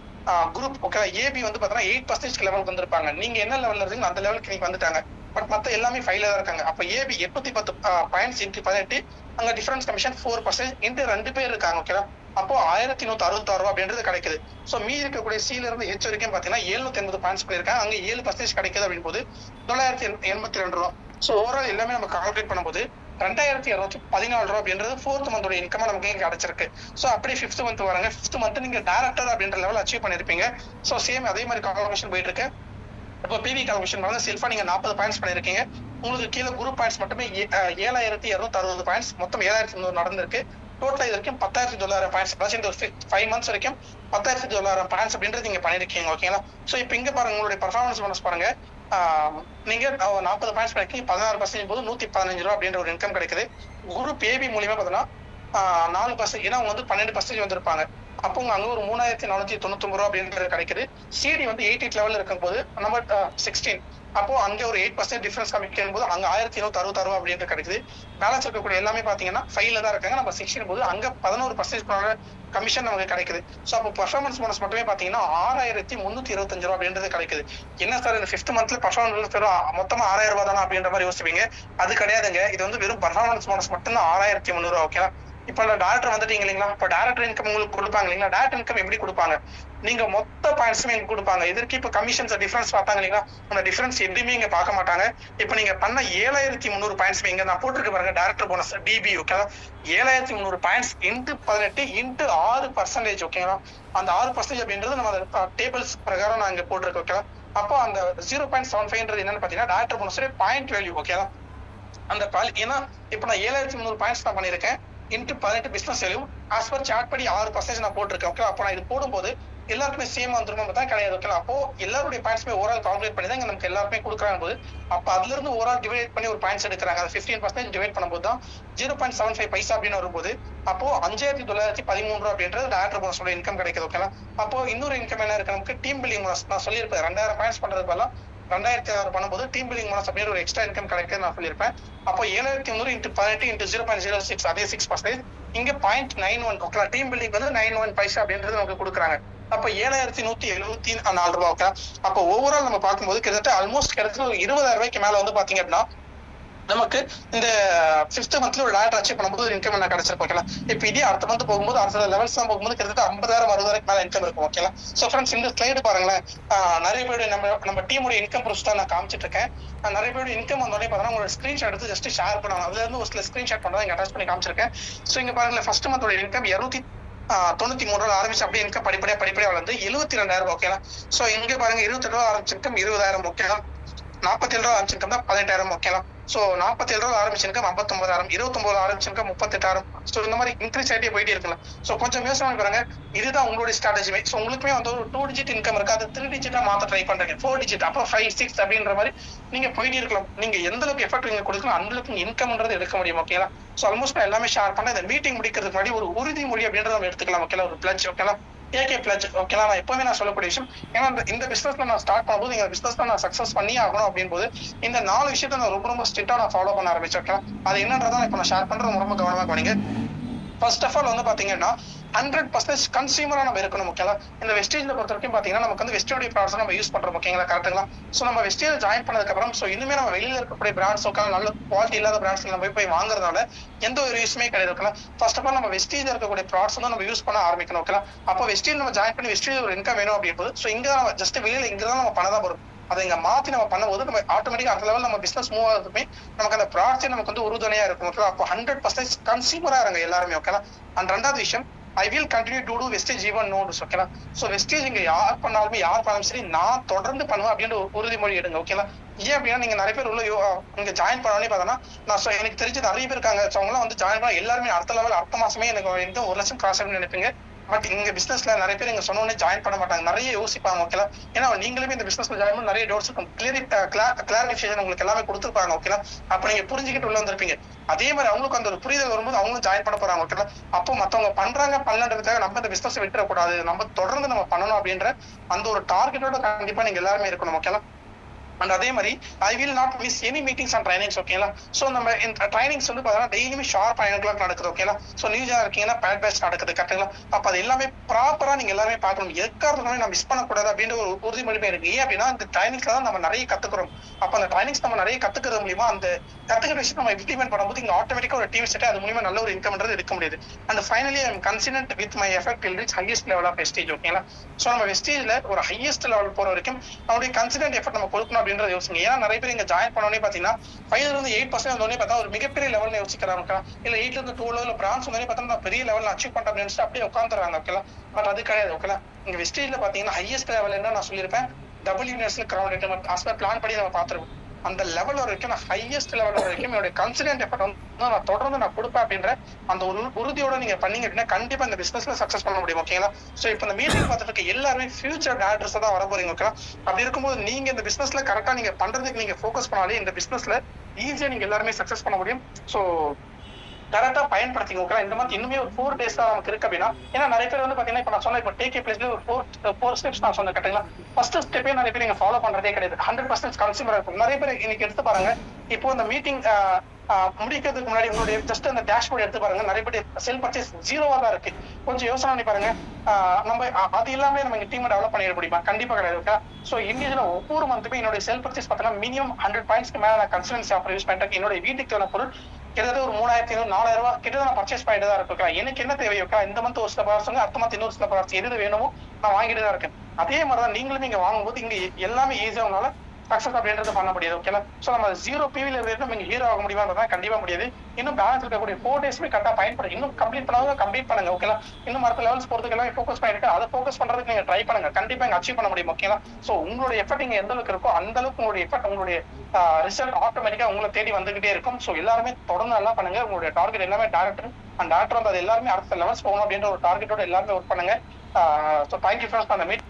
குரூப் ஓகேவா. ஏபி வந்து பாத்தீங்கன்னா 8% லெவலுக்கு வந்திருப்பாங்க. நீங்க என்ன லெவல்ல இருக்கீங்க அந்த லெவலுக்கு நீங்க வந்துட்டாங்க. பட் மத்த எல்லாமே 5ல தான் இருக்காங்க. அப்ப ஏபி 810 பாயிண்ட்ஸ் இன்ட்டு 18, அங்க டிஃபரன்ஸ் கமிஷன் 4% இன்ட்டு 2 பேர் இருக்காங்க ஓகேவா. அப்போ 1166 ரூபா அப்படின்றது கிடைக்குது. சோ மீதி இருக்கக்கூடிய சில இருந்து ஹெச் வரைக்கும் பாத்தீங்கன்னா 780 பாயிண்ட்ஸ் பண்ணிருக்காங்க, அங்க 7% கிடைக்குது அப்படின்னு போது 982 ரூபா. சோ ஓவரால் எல்லாமே நம்ம கால்குலேட் பண்ணும்போது 2214 ரூபா அப்படின்றது 4th மந்தோட இன்கமா நமக்கு இங்க கிடைச்சிருக்கு. சோ அப்படியே 5th மந்த் வராங்க. 5th மந்த் நீங்க டைரக்டர் அப்படின்ற லெவல் அச்சீவ் பண்ணிருப்பீங்க. சோ சேம் அதே மாதிரி கால்குலேஷன் போயிட்டு இருக்கு. இப்போ பிவி கால்குலேஷன் வந்து செல்ஃபா நீங்க 40 பாயிண்ட்ஸ் பண்ணிருக்கீங்க, உங்களுக்கு கீழே குரூப் பாயிண்ட்ஸ் மட்டுமே 7260 பாயிண்ட்ஸ், மொத்தம் 7300 நடந்திருக்கு. டோட்டலா இது வரைக்கும் 10,000 பாயிண்ட்ஸ், அதாவது இந்த 5 மந்த்ஸ் வரைக்கும் 10,000 பாயிண்ட்ஸ் அப்படின்றது நீங்க பண்ணிருக்கீங்க ஓகேங்களா. சோ இப்போ இங்க பாருங்க, உங்களுடைய பர்ஃபார்மன்ஸ் போனஸ் பாருங்க, நீங்க 40 பாயிண்ட்ஸ் பண்ணிருக்கீங்க, 16% போது 115 ரூபா அப்படின்ற ஒரு இன்கம் கிடைக்குது. குரூப் ஏபி மூலியமா பாத்தீங்கன்னா 4%, ஏன்னா அவங்க வந்து 12% வந்திருப்பாங்க. அப்போ அங்க ஒரு 3499 ரூபா அப்படின்றது கிடைக்குது. சிடி வந்து 88 லெவல் இருக்கும் போது நம்ம 16, அப்போ அங்க ஒரு 8% டிஃபரன்ஸ் கமிக்கும் போது அங்க 1166 ரூபா அப்படின்றது கிடைக்குது. பேலன்ஸ் இருக்கக்கூடிய எல்லாமே பாத்தீங்கன்னா 5ல தான் இருக்காங்க. நம்ம 16 போது அங்க 11% கமிஷன் நமக்கு கிடைக்குது. சோ அப்போ பர்ஃபார்மன்ஸ் போனஸ் மட்டுமே பாத்தீங்கன்னா 6325 ரூபா அப்படின்றது கிடைக்குது. என்ன சார் இந்த 5th மந்த்ல பர்ஃபார்மன்ஸ் மொத்தமா 6000 ரூபா தானே அப்படின்ற மாதிரி யோசிப்பீங்க. அது கிடையாதுங்க. இது வந்து வெறும் பர்ஃபார்மன்ஸ் போனஸ் மட்டும் தான் 6300 ரூபா ஓகேவா. இப்ப டைரக்டர் வந்துட்டீங்க இல்லைங்களா, இப்ப டைரக்டர் இன்கம் உங்களுக்கு கொடுப்பாங்க இல்லைங்களா. டைரக்டர் இன்கம் எப்படி கொடுப்பாங்க, நீங்க மொத்த பாயிண்ட்ஸுமே இங்க கொடுப்பாங்க. இதற்கு இப்ப கமிஷன்ஸ் டிஃபரன்ஸ் பார்த்தாங்க இல்லைங்களா, அந்த டிஃபரன்ஸ் எதுவுமே இங்க பார்க்க மாட்டாங்க. இப்ப நீங்க பண்ண 7300 பாயிண்ட்ஸ் இங்க நான் போட்டிருக்க பாருங்க, டைரக்டர் போனஸ் டிபி ஓகேவா. 7300 பாயிண்ட்ஸ் இன்ட்டு 18 இன்ட்டு 6% ஓகேங்களா. அந்த 6% அப்படின்றது நம்ம டேபிள்ஸ் பிரகாரம் நான் இங்க போட்டிருக்கேன் ஓகேவா. அப்போ அந்த 0.75 என்னன்னு பாத்தீங்கன்னா டைரக்டர் போனஸ் பாயிண்ட் வேல்யூ ஓகேவா. அந்த ஏன்னா இப்ப நான் 7300 பாயிண்ட்ஸ் தான் பண்ணிருக்கேன், into 18 business value as per chart படி 6% நான் போட்டிருக்கேன் ஓகே. அப்போ நான் இது போடும்போது எல்லாருக்குமே சேம் வந்துருமா தான் கிடையாது ஓகே. அப்போ எல்லாருடைய பாயிண்ட்ஸ்மே ஓவரால் கால்குலேட் பண்ணி தான் நமக்கு எல்லாருமே கொடுக்குறாங்க போது, அப்போ அதுல இருந்து ஓவரால் டிவைட் பண்ணி ஒரு பாயிண்ட்ஸ் எடுக்கிறாங்க. அது 15% டிவைட் பண்ணும்போது தான் 0.75 பைசா அப்படின்னு வரும்போது அப்போ 5913 ரூபா அப்படின்றது டைரக்டர் போனஸோட இன்கம் கிடைக்குது ஓகேங்களா. அப்போ இன்னொரு இன்கம் என்ன இருக்கு நமக்கு, டீம் பில்டிங் போனஸ். நான் சொல்லியிருப்பேன் 2000 பாயிண்ட்ஸ் பண்றது பதிலா 2600 பண்ணும்போது டீம் பில்டிங் போனஸ் அப்படின்னு ஒரு எக்ஸ்ட்ரா இன்கம் கிடைக்குது நான் சொல்லியிருப்பேன். அப்போ 7300 இன்ட்டு 18 இன்ட்டு 0.06 அதே 6%, இங்க 0.91 ஓகே. டீம் பில்டிங் வந்து 91 பைசா அப்படின்றது நமக்கு கொடுக்குறாங்க. அப்ப 7174 ரூபா ஓகே. அப்போ ஓவரால் நம்ம பார்க்கும்போது கிட்டத்தட்ட ஆல்மோஸ்ட் கிட்டத்தட்ட 20,000 ரூபாய்க்கு மேல வந்து பாத்தீங்க அப்படின்னா நமக்கு இந்த 5th மந்த்ல ஒரு டைரக்டர் அச்சீவ் பண்ணும்போது இன்கம் என்ன கிடைச்சிருக்கு ஓகேங்களா. இப்ப இதே அடுத்த மந்த் போகும்போது அடுத்த லெவல்ஸ் தான் போகும்போது கிட்டத்தட்ட 50,000 60,000 மேல இன்கம் இருக்கும் ஓகேங்களா. சோ ஃப்ரெண்ட்ஸ் இந்த ஸ்லைடு பாருங்களேன், நிறைய பேருடைய நம்ம டீமோட இன்கம் ப்ரூஃப் தான் நான் காமிச்சிட்டு இருக்கேன். நிறைய பேருடைய இன்கம் வந்தோடனே பார்த்தா உங்களோட ஸ்கிரீன்ஷாட் எடுத்து ஜஸ்ட் ஷேர் பண்ணுவாங்க. அதுல இருந்து ஒரு சில ஸ்கிரீன்ஷாட் பண்ணதான் இங்க அட்டாச் பண்ணி காமிச்சிருக்கேன். சோ இங்க பாருங்களேன், 1st மந்தோட இன்கம் 293 ரூபா ஆரம்பிச்சு அப்படியே இன்கம் படிப்படியா வளர்ந்து 72,000 ரூபாய் ஓகேங்களா. சோ இங்க பாருங்க 28 ரூபா ஆரம்பிச்சிருக்கோம் 20,000 ஓகேங்களா. 47 ரூபா ஆரம்பிச்சிருக்கோம் 18,000 ஓகேங்களா. ஸோ 47 ஆரம்பிச்சிருக்க 59,000, 29 ஆரம்பிச்சிருக்க 38,000. ஸோ இந்த மாதிரி இன்க்ரீஸ் ஆகிட்டே போயிட்டே இருக்கலாம். ஸோ கொஞ்சம் யோசனை பண்ணி பாருங்க. இதுதான் உங்களுடைய ஸ்ட்ராட்டஜிமே. ஸோ உங்களுக்குமே வந்து ஒரு 2 டிஜிட் இன்கம் இருக்கு, அது 3 டிஜிட்டா மாத்த ட்ரை பண்றீங்க, 4 டிஜிட், அப்புறம் 5, 6 அப்படின்ற மாதிரி நீங்க போயிட்டே இருக்கலாம். நீங்க எந்த அளவுக்கு எஃபர்ட் நீங்க கொடுக்கலாம் அந்த அளவுக்கு இன்கம்ன்றது எடுக்க முடியும். ஓகேங்களா? ஸோ ஆல்மோஸ்ட் நான் எல்லாமே ஷேர் பண்ணேன். இந்த மீட்டிங் முடிக்கிறதுக்கு முன்னாடி ஒரு உறுதிமொழி அப்படின்றத நம்ம எடுத்துக்கலாம். ஓகேங்களா? ஒரு பிளட்ஜ். ஓகேங்களா? KK pledge. ஓகேங்களா? நான் எப்பவுமே நான் சொல்லக்கூடிய விஷயம், ஏன்னா இந்த பிசினஸ்ல நான் ஸ்டார்ட் பண்ணும்போது இந்த பிசினஸ்ல நான் சக்சஸ் பண்ணி ஆகணும் அப்படின் போது இந்த 4 விஷயத்த நான் ரொம்ப ஸ்ட்ரிக்டா நான் ஃபாலோ பண்ண ஆரம்பிச்சேன். ஓகேங்களா? அது என்னன்றதான் இப்ப நான் ஷேர் பண்றது ரொம்ப கவனமா கவனிங்க. ஃபர்ஸ்ட் ஆஃப் ஆல் வந்து பாத்தீங்கன்னா 100% கன்சியூமரா நம்ம இருக்கணும். ஓகேங்களா? இந்த வெஸ்டேஜ்ல பொறுத்த வரைக்கும் பாத்தீங்கன்னா நமக்கு வந்து வெஸ்டேஜ் ப்ராடக்ட்ஸ் நம்ம யூஸ் பண்றோம். ஓகேங்களா? கரெக்ட்டுங்களா? சோ நம்ம வெஸ்டேஜ் ஜாயின் பண்ணதுக்கு அப்புறம் சோ இன்னுமே நம்ம வெளியில இருக்கக்கூடிய பிராண்ட்ஸ் நல்ல குவாலிட்டி இல்லாத பிராண்ட்ஸ் நம்ம போய் வாங்குறதால எந்த ஒரு யூஸ்மே கிடையாது. ஓகேங்களா? ஃபர்ஸ்ட் ஆஃப் ஆல் நம்ம வெஸ்டேஜ்ல இருக்கக்கூடிய ப்ராடக்ட்ஸ் வந்து நம்ம யூஸ் பண்ண ஆரம்பிக்கணும். ஓகேங்களா? அப்போ வெஸ்டேஜ் நம்ம ஜாயின் பண்ணி வெஸ்டேஜ் ஒரு இன்கம் வேணும் அப்படின்றது சோ இங்க நம்ம ஜஸ்ட் வெளியில இங்கதான் நம்ம பண்ணதான் போறோம். அதை இங்க மாத்தி நம்ம பண்ணும்போது நம்ம ஆட்டோமேட்டிக்கா அடுத்த லெவல் நம்ம பிசினஸ் மூவ் ஆகுதுமே நமக்கு அந்த ப்ராடக்ட் நமக்கு வந்து உறுதுணையா இருக்கும். ஓகேவா? அப்போ 100% கன்சியூமரா இருங்க எல்லாருமே. ஓகேங்களா? அண்ட் ரெண்டாவது விஷயம், I will continue to do wastage even notes. ஓகேங்களா? சோ வெஸ்டேஜ் இங்க யார் பண்ணாலும் சரி நான் தொடர்ந்து பண்ணுவேன் அப்படின்ற ஒரு உறுதிமொழி எடுங்க. ஓகேங்களா? ஏன் அப்படின்னா நீங்க நிறைய பேர் உள்ள இங்க ஜாயின் பண்ணோன்னே பார்த்தோன்னா நான் எனக்கு தெரிஞ்சு நிறைய பேர் இருக்காங்க. அவங்க எல்லாம் வந்து ஜாயின் பண்ண எல்லாருமே அடுத்த லெவல் அடுத்த மாசமே எனக்கு 1 லட்சம் கிராஸ் ஆகும்னு நினைப்பீங்க. பட் இங்க பிசினஸ்ல நிறைய பேர் இங்க சொன்ன உடனே ஜாயின் பண்ண மாட்டாங்க, நிறைய யோசிப்பாங்க. ஓகேலா? ஏன்னா நீங்களுமே இந்த பிசினஸ்ல ஜாயின் பண்ண நிறைய டவுட்ஸ் இருக்கும், கிளாரிஃபிகேஷன் உங்களுக்கு எல்லாமே கொடுத்துருப்பாங்க. ஓகேலா? அப்ப நீங்க புரிஞ்சுக்கிட்டு உள்ள வந்திருப்பீங்க. அதே மாதிரி அவங்களுக்கு அந்த ஒரு புரிதல் வரும்போது அவங்களும் ஜாயின் பண்ண போறாங்க. ஓகேலா? அப்போ மத்தவங்க பண்றாங்க பண்ணலன்றதுக்காக நம்ம இந்த பிசினஸ் விட்டுறக்கூடாது, நம்ம தொடர்ந்து நம்ம பண்ணணும் அப்படின்ற அந்த ஒரு டார்கெட்டோட கண்டிப்பா நீங்க எல்லாருமே இருக்கணும். ஓகேலா? அண்ட் அதே மாதிரி I will not miss any meetings and trainings. ஓகேங்களா? ஸோ நம்ம இந்த ட்ரைனிங்ஸ் வந்து பார்த்தீங்கன்னா டெய்லியுமே ஷார்ப் 9 o'clock நடக்குது. ஓகேங்களா? ஸோ நியூஸா இருக்கீங்கன்னா பேட் பேட்ச் நடக்குது. கரெக்டுங்களா? அப்ப அது எல்லாமே ப்ராப்பரா நீங்க எல்லாமே பார்க்கணும். எதுக்காக நான் மிஸ் பண்ணக்கூடாது அப்படின்ற ஒரு உறுதிமொழிமே இருக்கு. ஏன் அப்படின்னா இந்த ட்ரைனிங்ஸ்ல தான் நம்ம நிறைய கத்துக்கிறோம். அப்ப அந்த ட்ரைனிங்ஸ் நம்ம நிறைய கத்துக்கிறது மூலியமா அந்த கத்துக்கிற விஷயம் நம்ம இம்ப்ளிமெண்ட் பண்ணும்போது இங்க ஆட்டோமேட்டிக்கா ஒரு டீம் செட் அது மூலியமா நல்ல ஒரு இன்கம்ன்றது எடுக்க முடியுது. And finally I am confident with my effect will reach highest level of Vestige. ஓகேங்களா? ஸோ நம்ம வெஸ்டேஜ்ல ஒரு ஹையஸ்ட் லெவல் போற வரைக்கும் நம்மளுடைய கன்சிடென்ட் எஃபெக்ட் நம்ம கொடுக்கணும் அப்படின்றத யோசிங்க. ஏன்னா நிறைய பேர் இங்க ஜாயின் பண்ணோடனே பாத்தீங்கன்னா 5-8% வந்தோடனே பார்த்தா ஒரு மிகப்பெரிய லெவல்ல யோசிக்கிறாங்க. இல்ல 8-12 பிரான்ச் வந்தோடனே பார்த்தா நான் பெரிய லெவல்ல அச்சீவ் பண்றேன் நினைச்சு அப்படியே உட்காந்துறாங்க. ஓகேலா? பட் அது கிடையாது. ஓகேலா? இங்க வெஸ்டேஜ்ல பாத்தீங்கன்னா ஹையஸ்ட் லெவல் என்ன நான் சொல்லியிருப்பேன், டபிள்யூஎன்எஸ்ல கிரவுண்ட் ஆஸ்பர் பிளான் படி நம்ம பார்த்துருக்கோம். அந்த லெவல் வரைக்கும் நான் ஹையஸ்ட் லெவல் வரைக்கும் என்னுடைய கன்சிடென்ட் எஃபர்ட் வந்து நான் தொடர்ந்து நான் கொடுப்பேன் அப்படின்ற அந்த ஒரு உறுதியோட நீங்க பண்ணீங்க அப்படின்னா கண்டிப்பா இந்த பிசினஸ்ல சக்சஸ் பண்ண முடியும். ஓகேங்களா? சோ இப்போ இந்த மீட்டிங் பார்த்துட்டு இருக்க எல்லாருமே ஃபியூச்சர் டேரக்டர்ஸ் தான் வர போறீங்க. ஓகேங்களா? அப்படி இருக்கும்போது நீங்க இந்த பிசினஸ்ல கரெக்டா நீங்க பண்றதுக்கு நீங்க ஃபோக்கஸ் பண்ணாலே இந்த பிசினஸ்ல ஈஸியா நீங்க எல்லாருமே சக்சஸ் பண்ண முடியும். சோ கரெக்டா பயன்படுத்திங்க. ஓகே? இந்த மாதிரி இன்னுமே ஒரு 4 days தான் நமக்கு இருக்கு அப்படின்னா, ஏன்னா நிறைய பேர் வந்து பாத்தீங்கன்னா இப்ப நான் சொன்ன இப்போ டேக் பிளேஸ்ல ஒரு 4 steps நான் சொன்னேன். கரெக்டுங்களா? ஃபர்ஸ்ட் ஸ்டெப்பே நிறைய பேர் நீங்க ஃபாலோ பண்றதே கிடையாது. 100% கன்சியூமர் இருக்கும். நிறைய பேர் இன்னைக்கு எடுத்து பாருங்க, இப்போ இந்த மீட்டிங் முடிக்கிறதுக்கு முன்னாடி உங்களுடைய ஜஸ்ட் அந்த டேஷ்போர்ட் எடுத்து பாருங்க, நிறைய பேர் செல் பர்ச்சேஸ் 0வா தான் இருக்கு. கொஞ்சம் யோசனை பண்ணி பாருங்க. நம்ம அது எல்லாமே நம்ம டீம் டெவலப் பண்ணிட முடியுமா? கண்டிப்பா கிடையாது. ஓகே? சோ இந்தியால ஒவ்வொரு மந்த்துமே என்னோட செல் பர்ச்சேஸ் பார்த்தீங்கன்னா மினிமம் 100 பாயிண்ட்ஸ்க்கு மேல நான் கன்சல்டன்சி ஆஃபர் யூஸ் பண்ணிட்டேன். என்னோட வீட்டுக்கு தேவையான பொருள் கிட்டத்தட்ட ஒரு 3,500 4,000 கிட்ட நான் பர்ச்சேஸ் பண்ணிட்டு தான் இருக்கேன். எனக்கு என்ன தேவையோக்கா இந்த மந்த் ஒரு சில ப்ராடக்ட்ஸ், அடுத்த மந்த் இன்னொரு சில ப்ராடக்ட்ஸ் எது வேணுமோ நான் வாங்கிட்டு தான் இருக்கேன். அதே மாதிரிதான் நீங்களும் இங்க வாங்கும்போது இங்க எல்லாமே ஈஸியா உங்களால சக்சஸ் அப்படின்றது பண்ண முடியாது. ஓகேங்களா? சோ நம்ம 0 PVல இருந்து நீங்க ஹீரோ ஆக முடியுமா? கண்டிப்பா முடியாது. இன்னும் பேலன்ஸ் இருக்கக்கூடிய 4 daysமே கரெக்டா பயன்படுத்தி இன்னும் கம்ப்ளீட் பண்ணாத கம்ப்ளீட் பண்ணுங்க. ஓகேங்களா? இன்னும் அடுத்த லெவல்ஸ் போறதுக்கு எல்லாம் ஃபோக்கஸ் பண்ணிட்டு அதை ஃபோக்கஸ் பண்றதுக்கு நீங்க ட்ரை பண்ணுங்க. கண்டிப்பா இங்க அச்சீவ் பண்ண முடியும். ஓகேங்களா? சோ உங்களுடைய எஃபர்ட் இங்க எந்த அளவுக்கு இருக்கோ அந்த அளவுக்கு உங்களுடைய எஃபர்ட் உங்களுடைய ரிசல்ட் ஆட்டோமேட்டிக்கா உங்களை தேடி வந்துகிட்டே இருக்கும். சோ எல்லாருமே தொடர்ந்து எல்லாம் பண்ணுங்க. உங்களுடைய டார்கெட் எல்லாமே டேரக்டர் அண்ட் டேரக்டர் வந்து அது எல்லாருமே அடுத்த லெவல்ஸ் போகணும் அப்படின்ற ஒரு டார்கெட்டோட எல்லாருமே ஒர்க் பண்ணுங்க. சோ தேங்க்யூ ஃபார் அந்த மீட்.